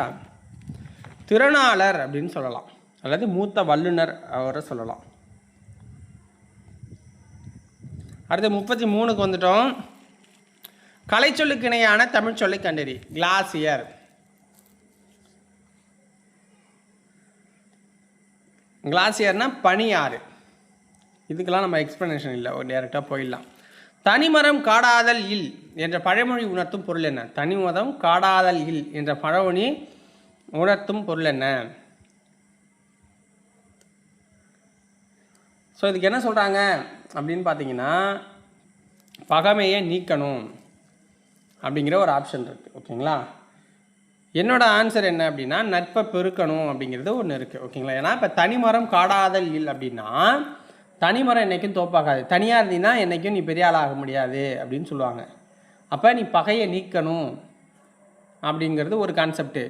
திறனாளர் அப்படின்னு சொல்லலாம், அல்லது மூத்த வல்லுனர் அவரை சொல்லலாம். அடுத்து 33க்கு வந்துட்டோம். கலைச்சொல்லுக்கு இணையான தமிழ் சொல்லை கண்டறி. கிளாசியர். கிளாசியர்னா பனியாறு. இதுக்கெல்லாம் நம்ம எக்ஸ்பிளனேஷன் இல்லை, ஒரு டேரெக்டாக போயிடலாம். தனிமரம் காடாதல் இல் என்ற பழமொழி உணர்த்தும் பொருள் என்ன? தனிமரம் காடாதல் இல் என்ற பழமொழி உணர்த்தும் பொருள் என்ன? ஸோ இதுக்கு என்ன சொல்கிறாங்க அப்படின்னு பார்த்தீங்கன்னா, பகைமையை நீக்கணும் அப்படிங்கிற ஒரு ஆப்ஷன் இருக்குது. ஓகேங்களா? என்னோட ஆன்சர் என்ன அப்படின்னா, நட்பை பெருக்கணும் அப்படிங்கிறது ஒன்று இருக்குது. ஓகேங்களா? ஏன்னா இப்போ தனிமரம் காடாதல் இல் அப்படின்னா தனிமரம் என்றைக்கும் தோப்பாகாது, தனியாக இருந்தீங்கன்னா என்றைக்கும் நீ பெரிய ஆளாக முடியாது அப்படின்னு சொல்லுவாங்க. அப்போ நீ பகையை நீக்கணும் அப்படிங்கிறது ஒரு கான்செப்ட்டு.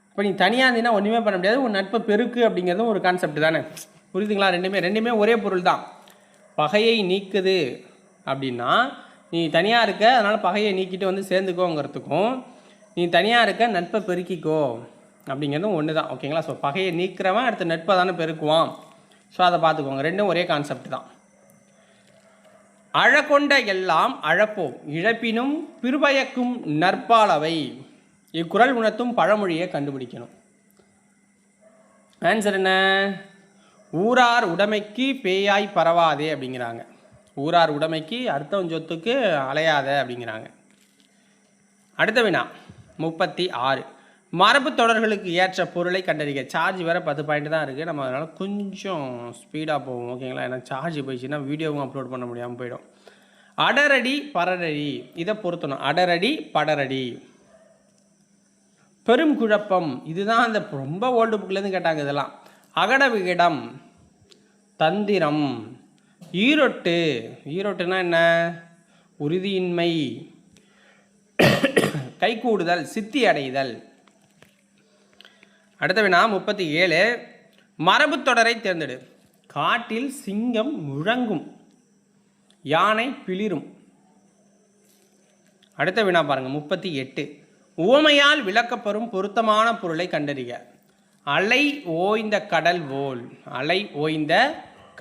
இப்போ நீ தனியாக இருந்தீங்கன்னா ஒன்றுமே பண்ண முடியாது, ஒரு நட்பை பெருக்கு அப்படிங்கிறதும் ஒரு கான்செப்ட் தானே. புரியுதுங்களா? ரெண்டுமே ஒரே பொருள் தான். பகையை நீக்குது அப்படின்னா நீ தனியாக இருக்க, அதனால் பகையை நீக்கிட்டு வந்து சேர்ந்துக்கோங்கிறதுக்கும், நீ தனியாக இருக்க நட்பை பெருக்கிக்கோ அப்படிங்கிறதும் ஒன்று தான். ஓகேங்களா? ஸோ பகையை நீக்கிறவன் அடுத்த நட்பை தானே பெருக்குவான். ஸோ அதை பார்த்துக்கோங்க, ரெண்டும் ஒரே கான்செப்ட் தான். அழகொண்ட எல்லாம் அழப்போம், இழப்பினும் பிற்பயக்கும் நற்பாலவை. இக்குறள் உணர்த்தும் பழமொழியை கண்டுபிடிக்கணும். ஆன்சர் என்ன? ஊரார் உடைமைக்கு பேயாய் பரவாதே அப்படிங்கிறாங்க. ஊரார் உடைமைக்கு அர்த்தம் சொத்துக்கு அலையாத அப்படிங்கிறாங்க. அடுத்த வினா 36. மரபு தொடர்களுக்கு ஏற்ற பொருளை கண்டறிக. சார்ஜ் வேறு 10 பாயிண்ட் தான் இருக்குது, நம்ம அதனால் கொஞ்சம் ஸ்பீடாக போவோம். ஓகேங்களா? ஏன்னா சார்ஜ் போயிடுச்சுன்னா வீடியோவும் அப்லோட் பண்ண முடியாமல் போயிடும். அடரடி படரடி, இதை பொருத்தணும். அடரடி படரடி. பெரும் குழப்பம், இதுதான் அந்த ரொம்ப ஓல்டு புக்லேருந்து கேட்டாங்க இதெல்லாம். அகட விகடம், தந்திரம். ஈரொட்டு, ஈரொட்டுனா என்ன? உறுதியின்மை, கைகூடுதல், சித்தி அடைதல். அடுத்த வினா 37. மரபு தொடரை தேர்ந்தெடு. காட்டில் சிங்கம் முழங்கும், யானை பிளிரும். அடுத்த வினா பாருங்க 38. உவமையால் விளக்கப்பெறும் பொருத்தமான பொருளை கண்டறிக. அலை ஓய்ந்த கடல் போல். அலை ஓய்ந்த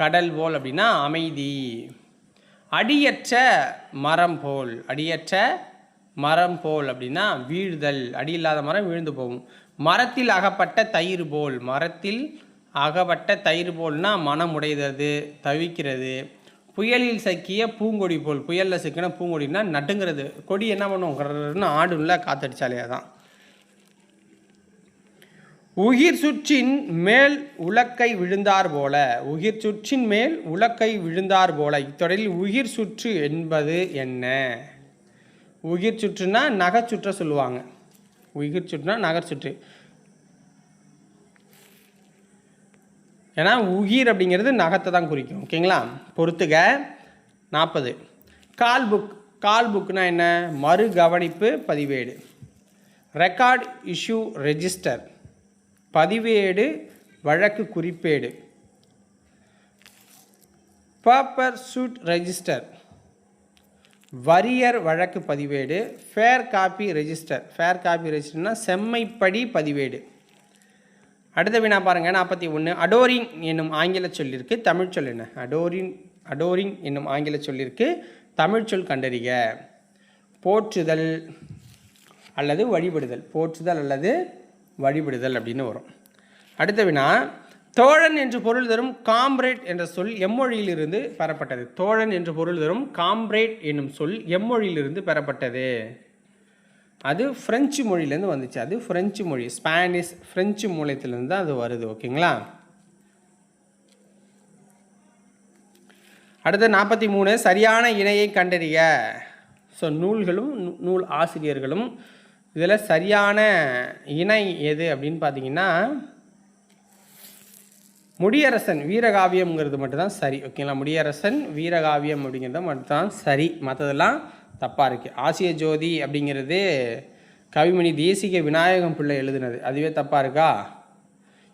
கடல் போல் அப்படின்னா அமைதி. அடியற்ற மரம் போல். அடியற்ற மரம் போல் அப்படின்னா வீழ்தல், அடி இல்லாத மரம் விழுந்து போகும். மரத்தில் அகப்பட்ட தயிர் போல். மரத்தில் அகப்பட்ட தயிர் போல்னா மனம் உடைகிறது, தவிக்கிறது. புயலில் சிக்கிய பூங்கொடி போல். புயலில் சிக்கின பூங்கொடினா நட்டுங்கிறது. கொடி என்ன பண்ணுவோம், ஆடுல காத்தடிச்சாலே தான். உயிர் சுற்றின் மேல் உலக்கை விழுந்தார் போல. உயிர் சுற்றின் மேல் உலக்கை விழுந்தார் போல. இத்தொடரில் உயிர் சுற்று என்பது என்ன? உயிர் சுற்றுனா நகச்சுற்ற சொல்லுவாங்க. உயிர் சுற்றுனா நகர்ச்சுற்று. ஏன்னா உயிர் அப்படிங்கிறது நகத்தை தான் குறிக்கும். ஓகேங்களா, பொறுத்துக. 40. Call book. கால் புக்னா என்ன? மறு கவனிப்பு பதிவேடு. Record issue register. பதிவேடு வழக்கு குறிப்பேடு. Paper suit register. வரியர் வழக்கு பதிவேடு. Fair copy register. Fair copy ரெஜிஸ்டர்னா செம்மைப்படி பதிவேடு. அடுத்த வினா பாருங்க, 41. அடோரிங் என்னும் ஆங்கில சொல்லிற்கு தமிழ் சொல் என்ன? அடோரிங் என்னும் ஆங்கில சொல்லிற்கு தமிழ் சொல் கண்டறிக. போற்றுதல் அல்லது வழிபடுதல். போற்றுதல் அல்லது வழிபடுதல் அப்படின்னு வரும். அடுத்த வினா, தோழன் என்று பொருள் தரும் காம்ரேட் என்ற சொல் எம்மொழியிலிருந்து பெறப்பட்டது? தோழன் என்று பொருள் தரும் காம்ரேட் என்னும் சொல் எம்மொழியிலிருந்து பெறப்பட்டது? அது பிரெஞ்சு மொழியிலேருந்து வந்துச்சு. அது பிரெஞ்சு மொழி, ஸ்பானிஷ் பிரெஞ்சு மூலத்திலேருந்து தான் அது வருது. ஓகேங்களா. அடுத்து 43. சரியான இணையை கண்டறிய. ஸோ நூல்களும் நூல் ஆசிரியர்களும் இதில் சரியான இணை எது அப்படின்னு பார்த்தீங்கன்னா முடியரசன் வீரகாவியம்ங்கிறது மட்டும்தான் சரி. ஓகேங்களா, முடியரசன் வீரகாவியம் அப்படிங்கிறது மட்டும்தான் சரி. மற்றதெல்லாம் தப்பாக இருக்குது. ஆசிய ஜோதி அப்படிங்கிறது கவிமணி தேசிக விநாயகம் பிள்ளை எழுதுனது, அதுவே தப்பாக இருக்கா?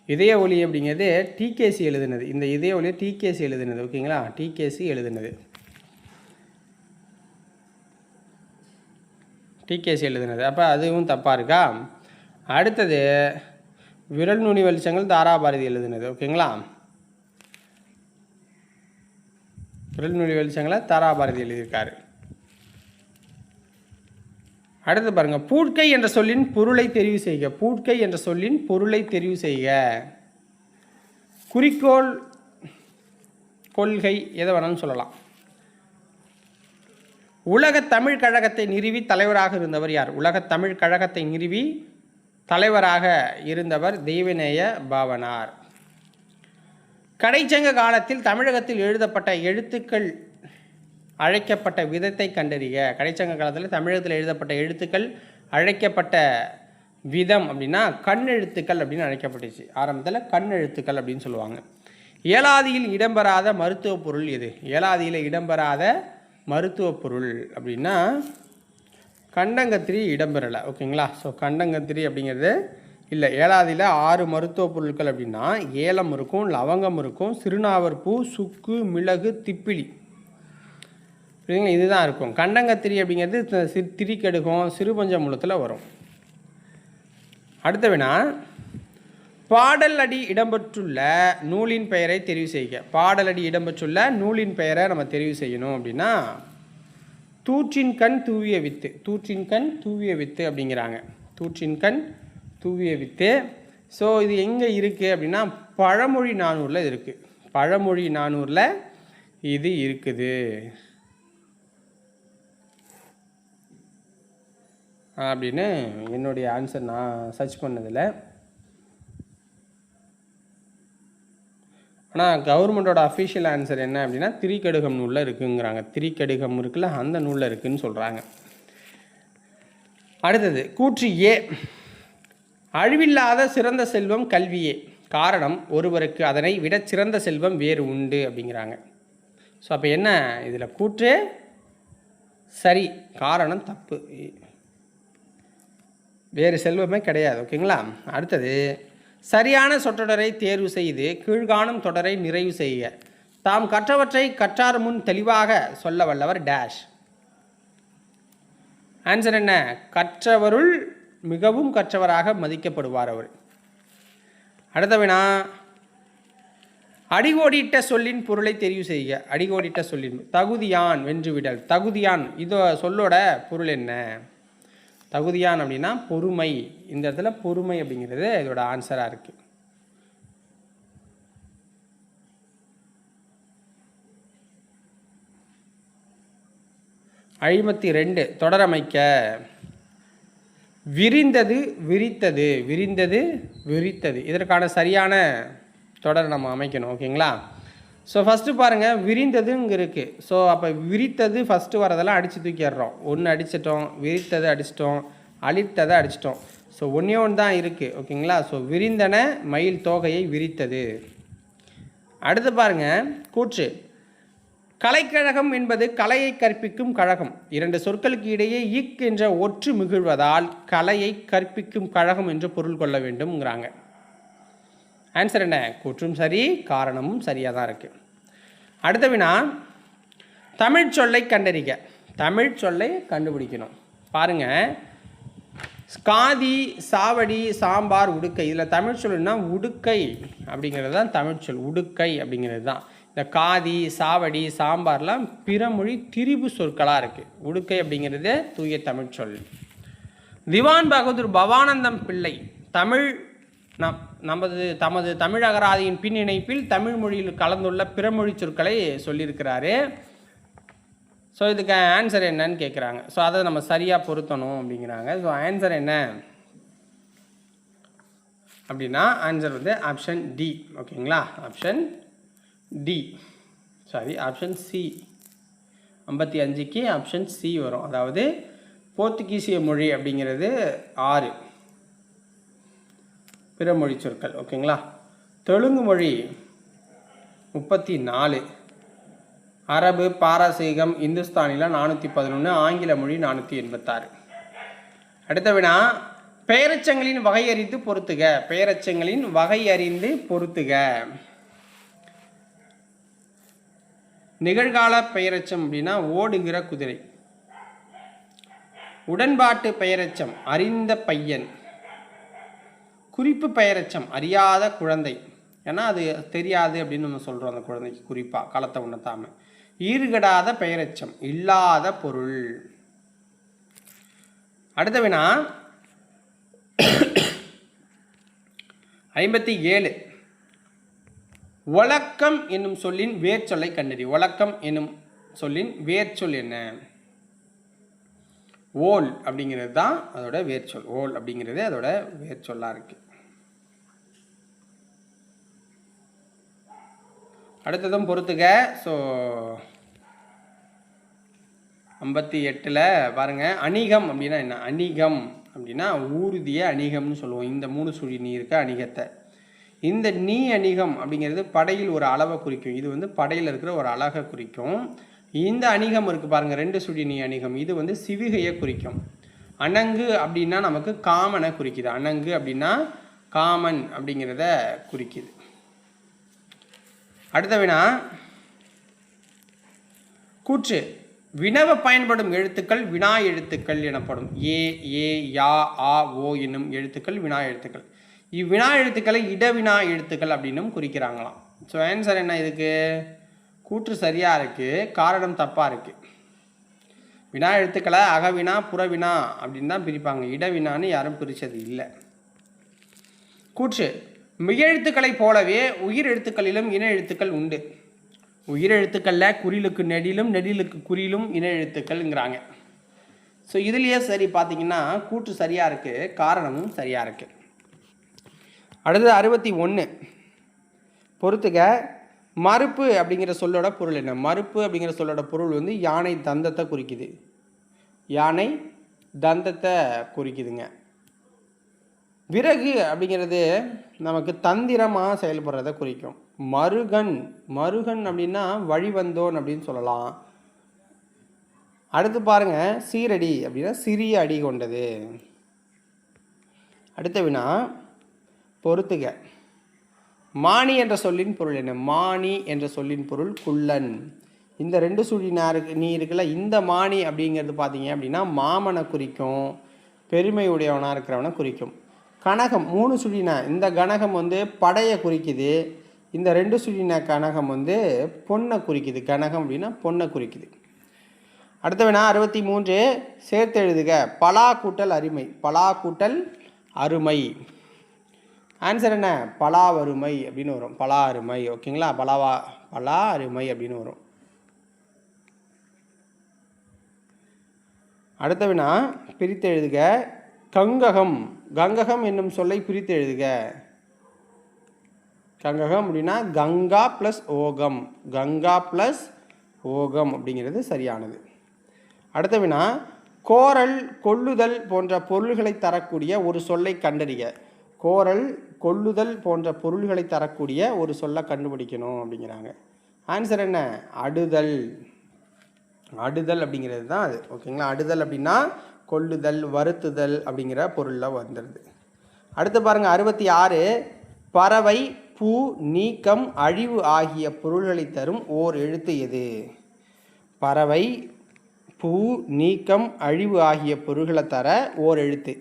இதய ஒளி அப்படிங்கிறது டிகேசி எழுதுனது. இந்த இதய ஒளியை டிகேசி எழுதுனது. ஓகேங்களா, டிகேசி எழுதுனது. டிகேசி எழுதுனது. அப்போ அதுவும் தப்பாக இருக்கா? அடுத்தது விரல் நுனி வெளிச்சங்கள் தாராபாரதி எழுதுனது. ஓகேங்களா, விரல் நுனி வெளிச்சங்களை தாராபாரதி எழுதியிருக்காரு. அடுத்து பாருங்க, பூட்கை என்ற சொல்லின் பொருளை தெரிவு செய்க. பூட்கை என்ற சொல்லின் பொருளை தெரிவு செய்க. குறிக்கோள், கொள்கை, எதை வேணாலும் சொல்லலாம். உலக தமிழ் கழகத்தை நிறுவி தலைவராக இருந்தவர் யார்? உலக தமிழ் கழகத்தை நிறுவி தலைவராக இருந்தவர் தெய்வநேய பாவனார். கடைச்சங்க காலத்தில் தமிழகத்தில் எழுதப்பட்ட எழுத்துக்கள் அழைக்கப்பட்ட விதத்தை கண்டறிக. கடைச்சங்க காலத்தில் தமிழகத்தில் எழுதப்பட்ட எழுத்துக்கள் அழைக்கப்பட்ட விதம் அப்படின்னா கண்ணெழுத்துக்கள் அப்படின்னு அழைக்கப்பட்டுச்சு. ஆரம்பத்தில் கண்ணெழுத்துக்கள் அப்படின்னு சொல்லுவாங்க. ஏலாதியில் இடம்பெறாத மருத்துவ பொருள் எது? ஏலாதியில் இடம்பெறாத மருத்துவ பொருள் அப்படின்னா கண்டங்கத்திரி இடம்பெறலை. ஓகேங்களா, ஸோ கண்டங்கத்திரி அப்படிங்கிறது இல்லை. ஏலாதியில் 6 மருத்துவ பொருட்கள் அப்படின்னா ஏலம் இருக்கும், லவங்கம் இருக்கும், சிறுநாவற்பூ, சுக்கு, மிளகு, திப்பிலி, சரிங்களா, இதுதான் இருக்கும். கண்டங்கத்திரி அப்படிங்கிறது திரிக்கடுகம், சிறுபஞ்சமூலத்தில் வரும். அடுத்த வினா, பாடல் அடி இடம்பெற்றுள்ள நூலின் பெயரை தெரிவு செய்க. பாடல் அடி இடம்பெற்றுள்ள நூலின் பெயரை நம்ம தெரிவு செய்யணும் அப்படின்னா தூற்றின் கண் தூவிய வித்து. தூற்றின் கண் தூவிய வித்து அப்படிங்கிறாங்க. தூற்றின் கண் தூவிய வித்து. ஸோ இது எங்கே இருக்குது அப்படின்னா பழமொழி 400 இருக்குது. பழமொழி 400 இது இருக்குது அப்படின்னு என்னுடைய ஆன்சர் நான் சர்ச் பண்ணதில். ஆனால் கவர்மெண்ட்டோட அஃபிஷியல் ஆன்சர் என்ன அப்படின்னா திரிக்கடுகம் நூலில் இருக்குங்கிறாங்க. திரிக்கடுகம் இருக்குல்ல, அந்த நூலில் இருக்குதுன்னு சொல்கிறாங்க. அடுத்தது கூற்று ஏ, அழிவில்லாத சிறந்த செல்வம் கல்வியே. காரணம், ஒருவருக்கு அதனை விட சிறந்த செல்வம் வேறு உண்டு அப்படிங்கிறாங்க. ஸோ அப்போ என்ன இதில் கூற்று சரி, காரணம் தப்பு, வேறு செல்வமே கிடையாது. ஓகேங்களா. அடுத்தது சரியான சொற்றொடரை தேர்வு செய்து கீழ்காணும் தொடரை நிறைவு செய்க. தாம் கற்றவற்றை கற்றார் முன் தெளிவாக சொல்ல வல்லவர் டேஷ். ஆன்சர் என்ன? கற்றவருள் மிகவும் கற்றவராக மதிக்கப்படுவார் அவர். அடுத்த வினா, அடிகோடிட்ட சொல்லின் பொருளை தெரிவு செய்க. அடிகோடிட்ட சொல்லின் தகுதியான் வென்றுவிடல். தகுதியான் இது சொல்லோட பொருள் என்ன? தகுதியான் அப்படின்னா பொறுமை. இந்த இடத்துல பொறுமை அப்படிங்கிறது இதோட ஆன்சராக இருக்குது. 52 தொடரமைக்க. விரிந்தது விரித்தது, விரிந்தது விரித்தது. இதற்கான சரியான தொடர் நம்ம அமைக்கணும். ஓகேங்களா? ஸோ ஃபஸ்ட்டு பாருங்கள், விரிந்ததுங்க இருக்குது. ஸோ அப்போ விரித்தது ஃபஸ்ட்டு வரதெல்லாம் அடித்து தூக்கிடுறோம். ஒன்று அடிச்சிட்டோம், விரித்ததை அடிச்சிட்டோம், அழித்ததை அடிச்சிட்டோம். ஸோ ஒன்றே ஒன்று தான் இருக்குது. ஓகேங்களா? ஸோ விரிந்தன மயில் தோகையை விரித்தது. அடுத்து பாருங்கள், கூற்று. கலைக்கழகம் என்பது கலையை கற்பிக்கும் கழகம். 2 சொற்களுக்கு இடையே இக் என்ற ஒற்று மிகுழ்வதால் கலையை கற்பிக்கும் கழகம் என்று பொருள் கொள்ள வேண்டும்ங்கிறாங்க. ஆன்சர் என்ன? கூற்றும் சரி, காரணமும் சரியாக தான் இருக்குது. அடுத்த வினா, தமிழ் சொல்லை கண்டறிக. தமிழ் சொல்லை கண்டுபிடிக்கணும். பாருங்கள், காதி, சாவடி, சாம்பார், உடுக்கை. இதில் தமிழ் சொல்லுன்னா உடுக்கை அப்படிங்கிறது தான் தமிழ் சொல். உடுக்கை அப்படிங்கிறது தான். இந்த காதி, சாவடி, சாம்பார்லாம் பிறமொழி திரிபு சொற்களாக இருக்குது. உடுக்கை அப்படிங்கிறது தூய தமிழ் சொல். திவான் பகதூர் பவானந்தம் பிள்ளை தமிழ் தமது தமிழ் அகராதியின் பின் இணைப்பில் தமிழ் மொழியில் கலந்துள்ள பிறமொழி சொற்களை சொல்லியிருக்கிறாரு. ஸோ இதுக்கு ஆன்சர் என்னன்னு கேட்குறாங்க. ஸோ அதை நம்ம சரியாக பொருத்தணும் அப்படிங்கிறாங்க. ஸோ ஆன்சர் என்ன அப்படின்னா, ஆன்சர் வந்து ஆப்ஷன் டி. ஓகேங்களா? Option D, sorry option C. 55க்கு ஆப்ஷன் சி வரும். அதாவது போர்த்துகீசிய மொழி அப்படிங்கிறது 6 பிறமொழி சொற்கள். ஓகேங்களா? தெலுங்கு மொழி 34, அரபு, பாரசீகம், இந்துஸ்தானியில் 411, ஆங்கில மொழி 486. அடுத்த வினா, பெயரெச்சங்களின் வகையறிந்து பொருத்துக. பெயரெச்சங்களின் வகையறிந்து பொருத்துக. நிகழ்கால பெயரெச்சம் அப்படின்னா ஓடுகிற குதிரை. உடன்பாட்டு பெயரெச்சம் அறிந்த பையன். குறிப்பு பெயரெச்சம் அறியாத குழந்தை. ஏன்னா அது தெரியாது அப்படின்னு நம்ம சொல்கிறோம் அந்த குழந்தைக்கு, குறிப்பாக காலத்தை உணர்த்தாமல். ஈறுகடாத பெயரெச்சம் இல்லாத பொருள். அடுத்த வினா, 57. ஒழுக்கம் என்னும் சொல்லின் வேர்ச்சொல்லை கண்டறி. ஒழுக்கம் என்னும் சொல்லின் வேர்ச்சொல் என்ன? ஓல் அப்படிங்கிறது தான் அதோட வேர்ச்சொல். ஓல் அப்படிங்கிறது அதோட வேர்ச்சொல்லாக இருக்கு. அடுத்ததும் பொறுத்துக. ஸோ 58ல் பாருங்கள், அணிகம் அப்படின்னா என்ன? அணிகம் அப்படின்னா ஊர்திய அணிகம்னு சொல்லுவோம். இந்த 3 சுழி நீ இருக்க அணிகத்தை. இந்த நீ அணிகம் அப்படிங்கிறது படையில் ஒரு அளவை குறிக்கும். இது வந்து படையில் இருக்கிற ஒரு அழகை குறிக்கும். இந்த அணிகம் இருக்குது பாருங்கள், 2 சுழி நீ அணிகம். இது வந்து சிவிகையை குறிக்கும். அணங்கு அப்படின்னா நமக்கு காமனை குறிக்குது. அணங்கு அப்படின்னா காமன் அப்படிங்கிறத குறிக்குது. அடுத்த வினா, கூற்று. வினவ பயன்படும் எழுத்துக்கள் வினா எழுத்துக்கள் எனப்படும். ஏ, ஏ, யா, ஆ, ஓ என்னும் எழுத்துக்கள் வினா எழுத்துக்கள். இவ்வினா எழுத்துக்களை இடவினா எழுத்துக்கள் அப்படின்னும் குறிக்கிறாங்களாம். ஸோ ஆன்சர் என்ன இதுக்கு? கூற்று சரியாக இருக்குது, காரணம் தப்பாக இருக்குது. வினா எழுத்துக்களை அகவினா புறவினா அப்படின்னு தான் பிரிப்பாங்க. இடவினான்னு யாரும் பிரித்தது இல்லை. கூற்று. மெய்யெழுத்துக்களைப் போலவே உயிர் எழுத்துக்களிலும் இன எழுத்துக்கள் உண்டு. உயிர் எழுத்துக்களில் குறிலுக்கு நெடிலும் நெடிலுக்கு குறிலும் இன எழுத்துக்கள்ங்கிறாங்க. ஸோ இதுலேயே சரி பார்த்தீங்கன்னா கூற்று சரியாக இருக்குது, காரணமும் சரியாக இருக்குது. அடுத்தது 61. பொறுத்துக. மறுப்பு அப்படிங்கிற சொல்லோட பொருள் என்ன? மறுப்பு அப்படிங்கிற சொல்லோட பொருள் வந்து யானை தந்தத்தை குறிக்குது. யானை தந்தத்தை குறிக்குதுங்க. விறகு அப்படிங்கிறது நமக்கு தந்திரமாக செயல்படுறதை குறிக்கும். மருகன், மருகன் அப்படின்னா வழிவந்தோன் அப்படின்னு சொல்லலாம். அடுத்து பாருங்கள், சீரடி அப்படின்னா சிறிய அடி கொண்டது. அடுத்த வினா, பொறுத்துக. மானி என்ற சொல்லின் பொருள் என்ன? மானி என்ற சொல்லின் பொருள் குள்ளன். இந்த 2 சுழி நீ இருக்குல்ல, இந்த மானி அப்படிங்கிறது பார்த்தீங்க அப்படின்னா மாமனை குறிக்கும், பெருமை உடையவனாக இருக்கிறவனை குறிக்கும். கனகம் 3 சுழின, இந்த கனகம் வந்து படையை குறிக்குது. இந்த 2 சுழின கனகம் வந்து பொண்ணை குறிக்குது. கனகம் அப்படின்னா பொண்ணை குறிக்குது. அடுத்த வினா 63. சேர்த்து எழுதுக. பலா கூட்டல் அருமை. பலா கூட்டல் அருமை. ஆன்சர் என்ன? பலா அருமை அப்படின்னு வரும். பலா அருமை. ஓகேங்களா? பலா அருமை அப்படின்னு வரும். அடுத்த வினா பிரித்து எழுதுக. கங்ககம், கங்ககம் என்னும் சொல்லை பிரித்து எழுதுக. கங்ககம் அப்படின்னா கங்கா ப்ளஸ் ஓகம், கங்கா ப்ளஸ் ஓகம் அப்படிங்கிறது சரியானது. அடுத்த வினா கோரல், கொள்ளுதல் போன்ற பொருள்களை தரக்கூடிய ஒரு சொல்லை கண்டறிக. கோரல், கொள்ளுதல் போன்ற பொருள்களை தரக்கூடிய ஒரு சொல்லை கண்டுபிடிக்கணும் அப்படிங்கிறாங்க. ஆன்சர் என்ன? அடுதல். அடுதல் அப்படிங்கிறது தான் அது. ஓகேங்களா? அடுதல் அப்படின்னா கொள்ளுதல், வருத்துதல் அப்படிங்கிற பொருளில் வந்துடுது. அடுத்து பாருங்கள் 66. பறவை, பூ, நீக்கம், அழிவு ஆகிய பொருள்களை தரும் ஓர் எழுத்து எது? பறவை, பூ, நீக்கம், அழிவு ஆகிய பொருள்களை தர ஓர் எழுத்து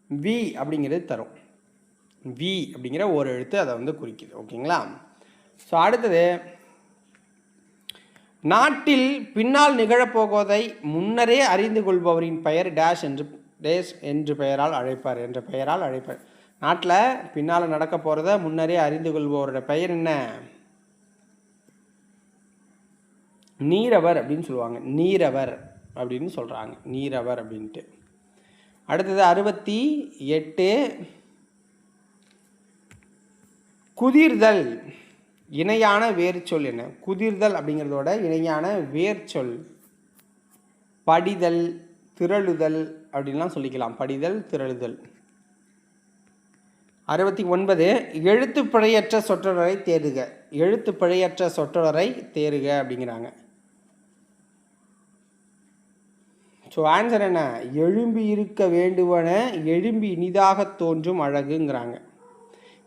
வி அப்படிங்கிறது தரும். வி அப்படிங்கிற ஒரு எழுத்து அதை வந்து குறிக்குது. ஓகேங்களா? ஸோ அடுத்தது, நாட்டில் பின்னால் நிகழப்போவதை முன்னரே அறிந்து கொள்பவரின் பெயர் டேஷ் என்று பெயரால் அழைப்பார், என்ற பெயரால் அழைப்பார். நாட்டில் பின்னால் நடக்க போகிறத முன்னரே அறிந்து கொள்பவரோட பெயர் என்ன? நீரவர் அப்படின்னு சொல்லுவாங்க. நீரவர் அப்படின்னு சொல்கிறாங்க, நீரவர் அப்படின்ட்டு. அடுத்தது 68. குதிர்தல் இணையான வேர்ச்சொல் என்ன? குதிர்தல் அப்படிங்கிறதோட இணையான வேர்ச்சொல் படிதல், திரளுதல் அப்படின்லாம் சொல்லிக்கலாம். படிதல், திரளுதல். 69. எழுத்துப்பிழையற்ற சொற்றொடரை தேறுக. எழுத்துப்பிழையற்ற சொற்றொடரை தேறுக அப்படிங்கிறாங்க. ஸோ ஆன்சர் என்ன? எழும்பி இருக்க வேண்டுவன எழும்பி இனிதாக தோன்றும் அழகுங்கிறாங்க.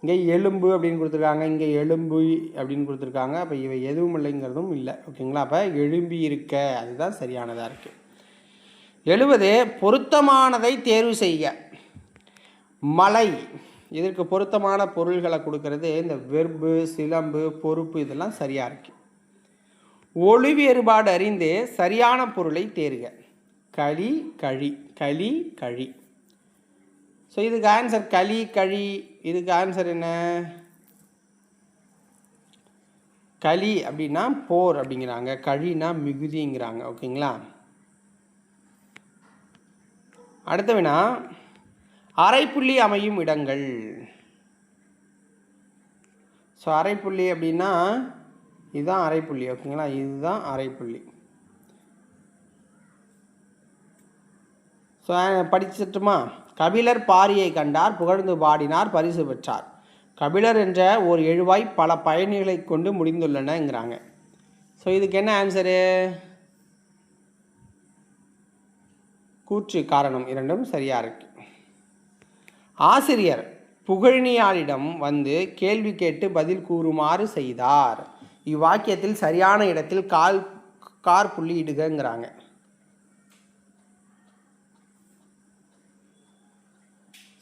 இங்கே எலும்பு அப்படின்னு கொடுத்துருக்காங்க, இங்கே எலும்பு அப்படின்னு கொடுத்துருக்காங்க. அப்போ இவை எதுவும் இல்லைங்கிறதும் இல்லை. ஓகேங்களா? அப்போ எழும்பி இருக்க அதுதான் சரியானதாக இருக்குது. 70. பொருத்தமானதை தேர்வு செய்க. மலை, இதற்கு பொருத்தமான பொருள்களை கொடுக்கறது இந்த வெர்பு, சிலம்பு, பொறுப்பு இதெல்லாம் சரியாக இருக்குது. ஒளி வேறுபாடு அறிந்து சரியான பொருளை தேர்க. களி, கழி, களி, கழி. ஸோ இதுக்கு ஆன்சர் களி, கழி. இதுக்கு ஆன்சர் என்ன? களி அப்படின்னா போர் அப்படிங்கிறாங்க, கழினா மிகுதிங்கிறாங்க. ஓகேங்களா? அடுத்த வினா அரைப்புள்ளி அமையும் இடங்கள். ஸோ அரைப்புள்ளி அப்படின்னா இதுதான் அரைப்புள்ளி. ஓகேங்களா? இதுதான் அரைப்புள்ளி. ஸோ படிச்சுட்டுமா? கபிலர் பாரியை கண்டார், புகழ்ந்து பாடினார், பரிசு பெற்றார். கபிலர் என்ற ஒரு எழுவாய் பல பயணிகளை கொண்டு முடிந்துள்ளனங்கிறாங்க. ஸோ இதுக்கு என்ன ஆன்சரு? கூற்று, காரணம் இரண்டும் சரியாக இருக்கு. ஆசிரியர் புகழ்னியாரிடம் வந்து கேள்வி கேட்டு பதில் கூறுமாறு செய்தார். இவ்வாக்கியத்தில் சரியான இடத்தில் கார் புள்ளி இடுகங்கிறாங்க.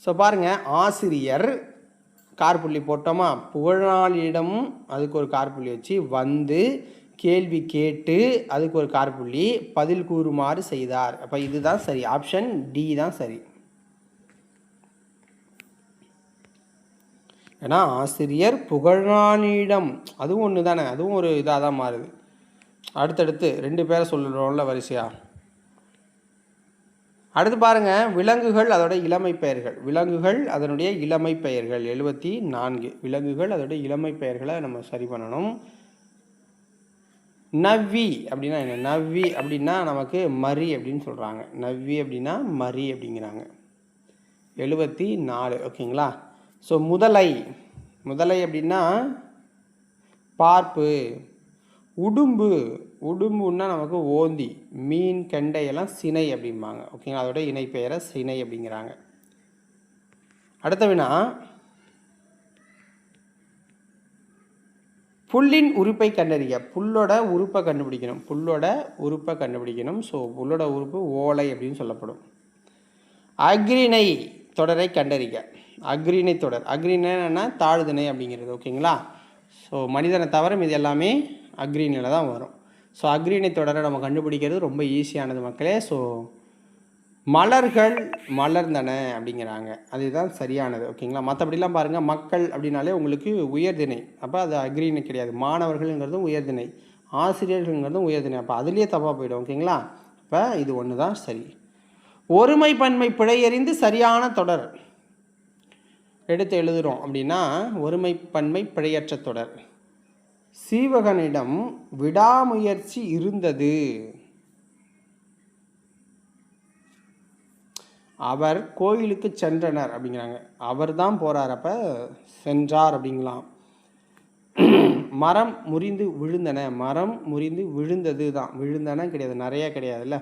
ஸோ பாருங்கள், ஆசிரியர் கார்புள்ளி போட்டோமா, புகழாளியிடம் அதுக்கு ஒரு கார்புள்ளி வச்சு, வந்து கேள்வி கேட்டு அதுக்கு ஒரு கார்புள்ளி, பதில் கூறுமாறு செய்தார். அப்போ இதுதான் சரி. ஆப்ஷன் டி தான் சரி. ஏன்னா ஆசிரியர் புகழாளியிடம் அதுவும் ஒன்று தானே, அதுவும் ஒரு இதாக தான் மாறுது. அடுத்தடுத்து 2 பேரை சொல்லுறோம்ல வரிசையாக. அடுத்து பாருங்கள், விலங்குகள் அதோட இளமை பெயர்கள். விலங்குகள் அதனுடைய இளமை பெயர்கள் 74. விலங்குகள் அதோட இளமை பெயர்களை நம்ம சரி பண்ணணும். நவ்வி அப்படின்னா என்ன? நவ்வி அப்படின்னா நமக்கு மரி அப்படின்னு சொல்கிறாங்க. நவ்வி அப்படின்னா மரி அப்படிங்கிறாங்க. 74. ஓகேங்களா? ஸோ முதலை, முதலை அப்படின்னா பார்ப்பு. உடும்பு, உடும்புன்னா நமக்கு ஓந்தி. மீன், கெண்டையெல்லாம் சினை அப்படிம்பாங்க. ஓகேங்களா? அதோட இணை பெயரை சினை அப்படிங்கிறாங்க. அடுத்த வினா புல்லின் உறுப்பை கண்டறிய. புல்லோட உறுப்பை கண்டுபிடிக்கணும். புல்லோட உறுப்பை கண்டுபிடிக்கணும். ஸோ புல்லோட உறுப்பு ஓலை அப்படின்னு சொல்லப்படும். அக்ரிணை தொடரை கண்டறிக. அக்ரிணை தொடர், அக்ரிணைன்னா தாழ்திணை அப்படிங்கிறது. ஓகேங்களா? ஸோ மனிதனை தவிர இது எல்லாமே அக்ரிணையில் தான் வரும். ஸோ அக்ரிணை தொடரை நம்ம கண்டுபிடிக்கிறது ரொம்ப ஈஸியானது மக்களே. ஸோ மலர்கள் மலர்ந்தன அப்படிங்கிறாங்க, அதுதான் சரியானது. ஓகேங்களா? மற்றபடிலாம் பாருங்கள், மக்கள் அப்படின்னாலே உங்களுக்கு உயர்திணை, அப்போ அது அக்ரிணை கிடையாது. மாணவர்கள்ங்கிறதும் உயர்திணை, ஆசிரியர்கள்ங்கிறது உயர்திணை. அப்போ அதுலேயே தப்பாக போயிடும். ஓகேங்களா? இப்போ இது ஒன்று தான் சரி. ஒருமை பன்மை பிழையறிந்து சரியான தொடர் எடுத்து எழுதுகிறோம் அப்படின்னா ஒருமை பன்மை பிழையற்ற தொடர். சீவகனிடம் விடாமுயற்சி இருந்தது. அவர் கோயிலுக்கு சென்றனர் அப்படிங்கிறாங்க. அவர் தான் போகிறார், அப்போ சென்றார் அப்படிங்களாம். மரம் முறிந்து விழுந்தன, மரம் முறிந்து விழுந்தது தான், விழுந்தன கிடையாது, நிறைய கிடையாதுல்ல.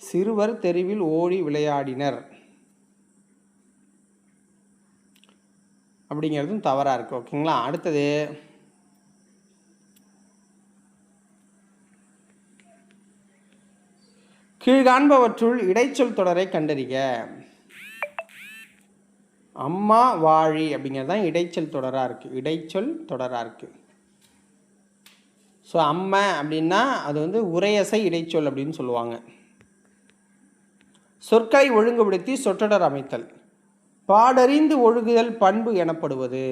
சிறுவர் தெருவில் ஓடி விளையாடினர் அப்படிங்கிறதும் தவறாக இருக்குது. ஓகேங்களா? அடுத்தது கீழ்காண்பவற்றுள் இடைச்சொல் தொடரை கண்டறிக. அம்மா வாழி அப்படிங்கிறது தான் இடைச்சொல் தொடராக இருக்குது. இடைச்சொல் தொடராக இருக்குது. ஸோ அம்மா அப்படின்னா அது வந்து உரையசை இடைச்சொல் அப்படின்னு சொல்லுவாங்க. சொற்களை ஒழுங்குபடுத்தி சொற்றொடர் அமைத்தல். பாடறிந்து ஒழுகுதல் பண்பு எனப்படுவது.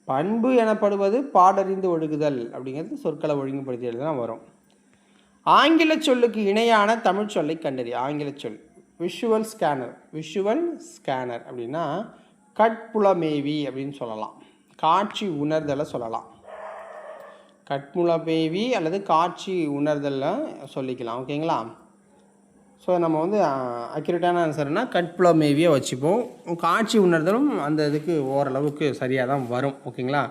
பண்பு எனப்படுவது பாடறிந்து ஒழுகுதல் அப்படிங்கிறது சொற்களை ஒழுங்குபடுத்தியது தான் வரும். ஆங்கில சொல்லுக்கு இணையான தமிழ் சொல்லை கண்டறி. ஆங்கில சொல் விஷுவல் ஸ்கேனர். விஷுவல் ஸ்கேனர் அப்படின்னா கட்புலமேவி அப்படின்னு சொல்லலாம். காட்சி உணர்தலை சொல்லலாம். கட்புலமேவி அல்லது காட்சி உணர்தலில் சொல்லிக்கலாம். ஓகேங்களா? ஸோ நம்ம வந்து அக்யூரேட்டான ஆன்சர்னா கட்புலமேவியை வச்சுப்போம். காட்சி உணர்தலும் அந்த இதுக்கு ஓரளவுக்கு சரியாக தான் வரும். ஓகேங்களா?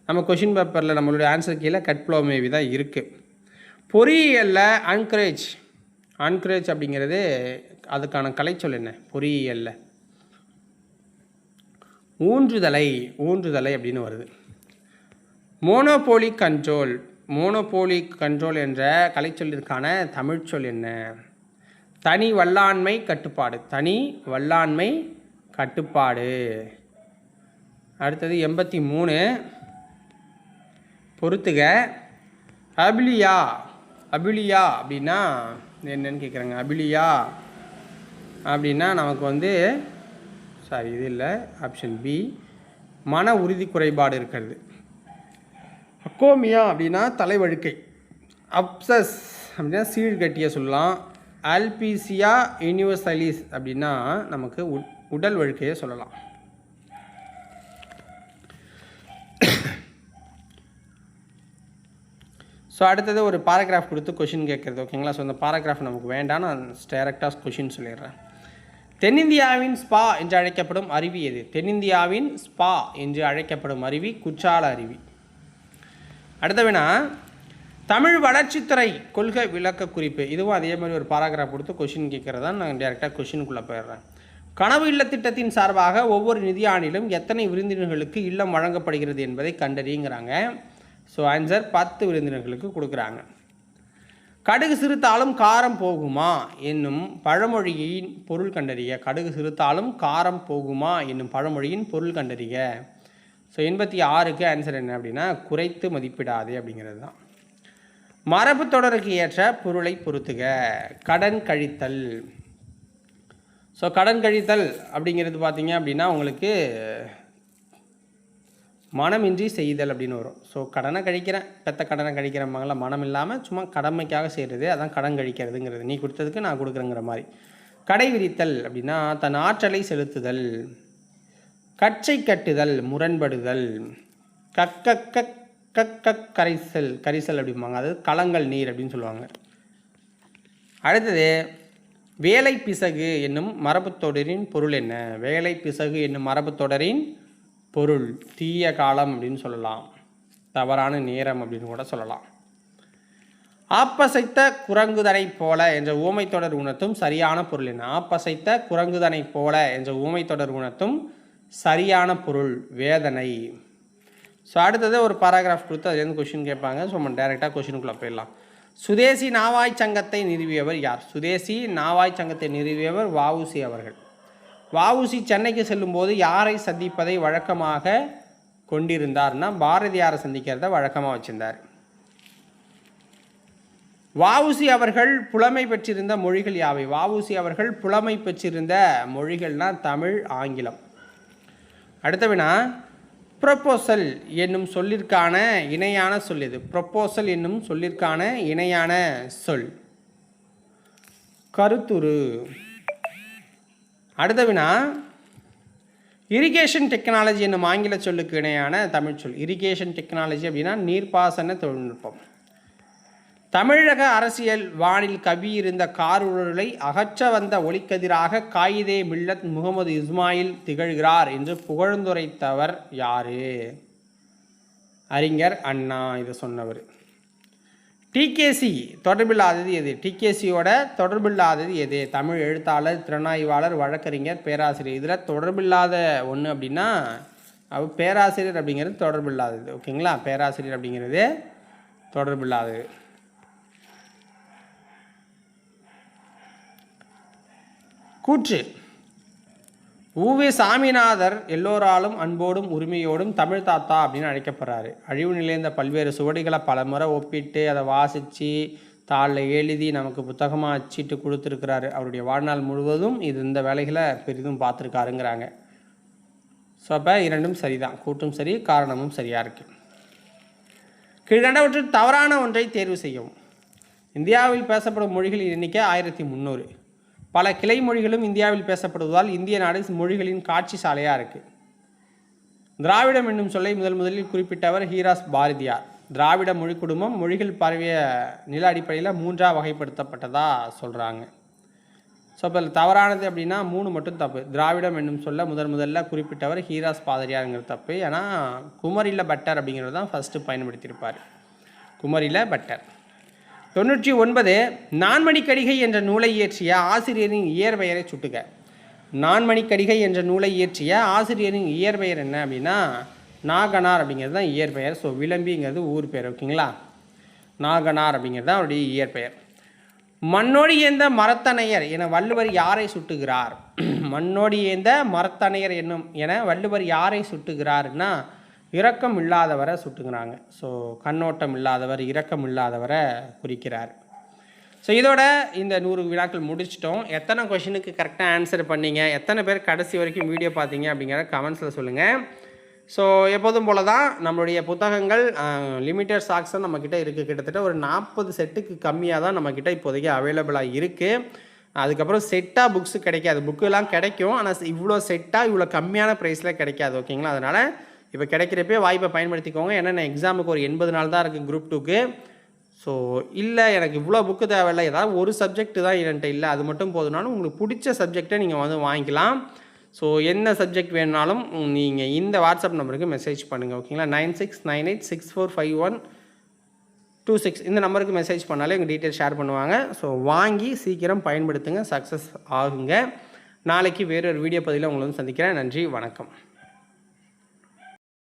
நம்ம கொஷின் பேப்பரில் நம்மளுடைய ஆன்சர் கீழே கட்புலமேவி தான் இருக்குது. பொறியியலில் அன்கரேஜ். அன்கரேஜ் அப்படிங்கிறது அதுக்கான கலைச்சொல் என்ன? பொறியியலில் ஊன்றுதலை. ஊன்றுதலை அப்படின்னு வருது. Monopoly control. மோனோபோலி கண்ட்ரோல் என்ற கலைச்சொல்லிற்கான தமிழ்ச்சொல் என்ன? தனி வல்லாண்மை கட்டுப்பாடு. தனி வல்லாண்மை கட்டுப்பாடு. அடுத்தது 83 பொறுத்துக. அபிலியா. அபிலியா அப்படின்னா என்னன்னு கேட்குறாங்க. அபிலியா அப்படின்னா நமக்கு வந்து இது இல்லை, ஆப்ஷன் பி, மன உறுதி குறைபாடு இருக்கிறது. அக்கோமியா அப்படின்னா தலைவழுக்கை. அப்சஸ் அப்படின்னா சீழ்கட்டிய சொல்லலாம். அல்பீசியா யூனிவர்சலிஸ் அப்படின்னா நமக்கு உடல் வழுக்கையை சொல்லலாம். ஸோ அடுத்தது ஒரு பாராகிராஃப் கொடுத்து கொஷின் கேட்குறது. ஓகேங்களா? ஸோ அந்த பாராகிராஃப் நமக்கு வேண்டாம், நான் டைரெக்டாக கொஷின் சொல்லிடுறேன். தென்னிந்தியாவின் ஸ்பா என்று அழைக்கப்படும் அருவி எது? தென்னிந்தியாவின் ஸ்பா என்று அழைக்கப்படும் அருவி குற்றால அருவி. அடுத்தவினா தமிழ் வளர்ச்சித்துறை கொள்கை விளக்க குறிப்பு. இதுவும் அதே மாதிரி ஒரு பாராகிராஃப் கொடுத்து கொஷின் கேட்குறதா நான் டேரெக்டாக கொஷினுக்குள்ளே போயிடுறேன். கனவு இல்ல திட்டத்தின் சார்பாக ஒவ்வொரு நிதியாண்டிலும் எத்தனை விருந்தினர்களுக்கு இல்லம் வழங்கப்படுகிறது என்பதை கண்டறிங்கிறாங்க. ஸோ ஆன்சர் 10 விருந்தினர்களுக்கு கொடுக்குறாங்க. கடுகு சிறுத்தாலும் காரம் போகுமா என்னும் பழமொழியின் பொருள் கண்டறிய. கடுகு சிறுத்தாலும் காரம் போகுமா என்னும் பழமொழியின் பொருள் கண்டறிய. ஸோ 86க்கு ஆன்சர் என்ன அப்படின்னா குறைத்து மதிப்பிடாதே அப்படிங்கிறது தான். மரபு தொடருக்கு ஏற்ற பொருளை பொறுத்துக. கடன் கழித்தல். ஸோ கடன் கழித்தல் அப்படிங்கிறது பார்த்தீங்க அப்படின்னா உங்களுக்கு மனமின்றி செய்தல் அப்படின்னு வரும். ஸோ கடனை கழிக்கிறேன், பெத்த கடனை கழிக்கிறம்பாங்களா, மனம் இல்லாமல் சும்மா கடமைக்காக செய்கிறது, அதான் கடன் கழிக்கிறதுங்கிறது. நீ கொடுத்ததுக்கு நான் கொடுக்குறேங்கிற மாதிரி. கடை விரித்தல் அப்படின்னா தன் ஆற்றலை செலுத்துதல். கச்சை கட்டுதல் முரண்படுதல். கரைசல். கரிசல் அப்படிம்பாங்க, அதாவது கலங்கள் நீர் அப்படின்னு சொல்லுவாங்க. அடுத்தது வேலை பிசகு என்னும் மரபுத்தொடரின் பொருள் என்ன? வேலை பிசகு என்னும் மரபுத்தொடரின் பொருள் தீய காலம் அப்படின்னு சொல்லலாம், தவறான நேரம் அப்படின்னு கூட சொல்லலாம். ஆப்பசைத்த குரங்குதனை போல என்ற ஊமைத்தொடர் உணர்த்தும் சரியான பொருள் என்ன? ஆப்பசைத்த குரங்குதனை போல என்ற ஊமைத்தொடர் உணர்த்தும் சரியான பொருள் வேதனை. ஸோ அடுத்தது ஒரு பாராகிராஃப் கொடுத்து அதுலேருந்து கொஷின் கேட்பாங்க. ஸோ நம்ம டேரெக்டாக கொஷினுக்குள்ளே போயிடலாம். சுதேசி நாவாய் சங்கத்தை நிறுவியவர் யார்? சுதேசி நாவாய் சங்கத்தை நிறுவியவர் வஉசி அவர்கள். வஉசி சென்னைக்கு செல்லும்போது யாரை சந்திப்பதை வழக்கமாக கொண்டிருந்தார்னா பாரதியாரை சந்திக்கிறத வழக்கமாக வச்சிருந்தார். வஉசி அவர்கள் புலமை பெற்றிருந்த மொழிகள் யாவை? வஉசி அவர்கள் புலமை பெற்றிருந்த மொழிகள்னால் தமிழ், ஆங்கிலம். அடுத்த வினா ப்ரொப்போசல் என்னும் சொல்லிற்கான இணையான சொல் எது? ப்ரொப்போசல் என்னும் சொல்லிற்கான இணையான சொல் கருத்துரு. அடுத்த வினா, இரிகேஷன் டெக்னாலஜி என்னும் ஆங்கில சொல்லுக்கு இணையான தமிழ் சொல். இரிகேஷன் டெக்னாலஜி அப்படின்னா நீர்ப்பாசன தொழில்நுட்பம். தமிழக அரசியல் வானில் கவியிருந்த காரிருளை அகற்ற வந்த ஒளிக்கதிராக காயிதே மில்லத் முகமது இஸ்மாயில் திகழ்கிறார் என்று புகழ்ந்துரைத்தவர் யாரு? அறிஞர் அண்ணா. இதை சொன்னவர். டிகேசி தொடர்பில்லாதது எது? டிகேசியோட தொடர்பில்லாதது எது? தமிழ் எழுத்தாளர், திறனாய்வாளர், வழக்கறிஞர், பேராசிரியர். இதில் தொடர்பில்லாத ஒன்று அப்படின்னா பேராசிரியர் அப்படிங்கிறது தொடர்பில்லாதது. ஓகேங்களா? பேராசிரியர் அப்படிங்கிறது தொடர்பில்லாதது. கூற்று. உவே சாமிநாதர் எல்லோராலும் அன்போடும் உரிமையோடும் தமிழ் தாத்தா அப்படின்னு அழைக்கப்படுறாரு. அழிவு நிலைந்த பல்வேறு சுவடிகளை பல முறை ஒப்பிட்டு அதை வாசித்து தாளில் எழுதி நமக்கு புத்தகமாக அச்சிட்டு கொடுத்துருக்கிறாரு. அவருடைய வாழ்நாள் முழுவதும் இந்த வேலைகளை பெரிதும் பார்த்துருக்காருங்கிறாங்க. ஸோ அப்போ இரண்டும் சரிதான். கூட்டும் சரி, காரணமும் சரியாக இருக்குது. கீழ்கண்டவற்றில் தவறான ஒன்றை தேர்வு செய்யவும். இந்தியாவில் பேசப்படும் மொழிகளின் எண்ணிக்கை 1300. பல கிளை மொழிகளும் இந்தியாவில் பேசப்படுவதால் இந்திய நாடு மொழிகளின் காட்சி சாலையாக இருக்குது. திராவிடம் என்னும் சொல்லை முதலில் குறிப்பிட்டவர் ஹீராஸ் பாரதியார். திராவிட மொழி குடும்பம் மொழிகள் பரவிய நில அடிப்படையில் 3ஆக வகைப்படுத்தப்பட்டதாக சொல்கிறாங்க. ஸோ இப்போ தவறானது அப்படின்னா 3 மட்டும் தப்பு. திராவிடம் என்னும் சொல்ல முதல்ல குறிப்பிட்டவர் ஹீராஸ் பாதிரியாருங்கிற தப்பு. ஏன்னா குமரியில் பட்டர் அப்படிங்கிறது தான் ஃபஸ்ட்டு பயன்படுத்தியிருப்பார். குமரியில் பட்டர். 99. நான்மணிக்கடிகை என்ற நூலை இயற்றிய ஆசிரியரின் இயற்பெயரை சுட்டுக. நான்மணிக்கடிகை என்ற நூலை இயற்றிய ஆசிரியரின் இயற்பெயர் என்ன அப்படின்னா நாகனார் அப்படிங்கிறது தான் இயற்பெயர். ஸோ விளம்பிங்கிறது ஊர் பெயர். ஓகேங்களா? நாகனார் அப்படிங்கிறது தான் அவருடைய இயற்பெயர். மண்ணோடி ஏந்த மரத்தனையர் என வள்ளுவர் யாரை சுட்டுகிறார்? மண்ணோடி ஏந்த மரத்தனையர் என்னும் என வள்ளுவர் யாரை சுட்டுகிறார்னா இரக்கம் இல்லாதவரை சுட்டுங்கிறாங்க. ஸோ கண்ணோட்டம் இல்லாதவர், இரக்கம் இல்லாதவரை குறிக்கிறார். ஸோ இதோட இந்த 100 வினாக்கள் முடிச்சிட்டோம். எத்தனை கொஷினுக்கு கரெக்டாக ஆன்சர் பண்ணீங்க, எத்தனை பேர் கடைசி வரைக்கும் வீடியோ பார்த்தீங்க அப்படிங்கிற கமெண்ட்ஸில் சொல்லுங்கள். ஸோ எப்போதும் போல தான் நம்மளுடைய புத்தகங்கள் லிமிட்டட் ஸ்டாக்ஸ் தான் நம்மக்கிட்ட இருக்குது. கிட்டத்தட்ட ஒரு 40 செட்டுக்கு கம்மியாக தான் நம்மக்கிட்ட இப்போதைக்கு அவைலபிளாக இருக்குது. அதுக்கப்புறம் செட்டாக புக்ஸு கிடைக்காது. புக்கெல்லாம் கிடைக்கும், ஆனால் இவ்வளோ செட்டாக இவ்வளோ கம்மியான ப்ரைஸில் கிடைக்காது. ஓகேங்களா? அதனால் இப்போ கிடைக்கிறப்பே வாய்ப்பை பயன்படுத்திக்கோங்க. ஏன்னா நான் எக்ஸாமுக்கு ஒரு 80 நாள் தான் இருக்குது குரூப் 2க்கு. ஸோ இல்லை எனக்கு இவ்வளோ புக்கு தேவையில்லை, ஏதாவது ஒரு சப்ஜெக்ட் தான் என்கிட்ட இல்லை, அது மட்டும் போதுனாலும் உங்களுக்கு பிடிச்ச சப்ஜெக்டை நீங்கள் வந்து வாங்கிக்கலாம். ஸோ என்ன சப்ஜெக்ட் வேணுனாலும் நீங்கள் இந்த வாட்ஸ்அப் நம்பருக்கு மெசேஜ் பண்ணுங்கள். ஓகேங்களா? 9698645126 இந்த நம்பருக்கு மெசேஜ் பண்ணாலே எங்கள் டீட்டெயில் ஷேர் பண்ணுவாங்க. ஸோ வாங்கி சீக்கிரம் பயன்படுத்துங்க, சக்ஸஸ் ஆகுங்க. நாளைக்கு வேறொரு வீடியோ பதிவில் உங்களை வந்து சந்திக்கிறேன். நன்றி, வணக்கம்.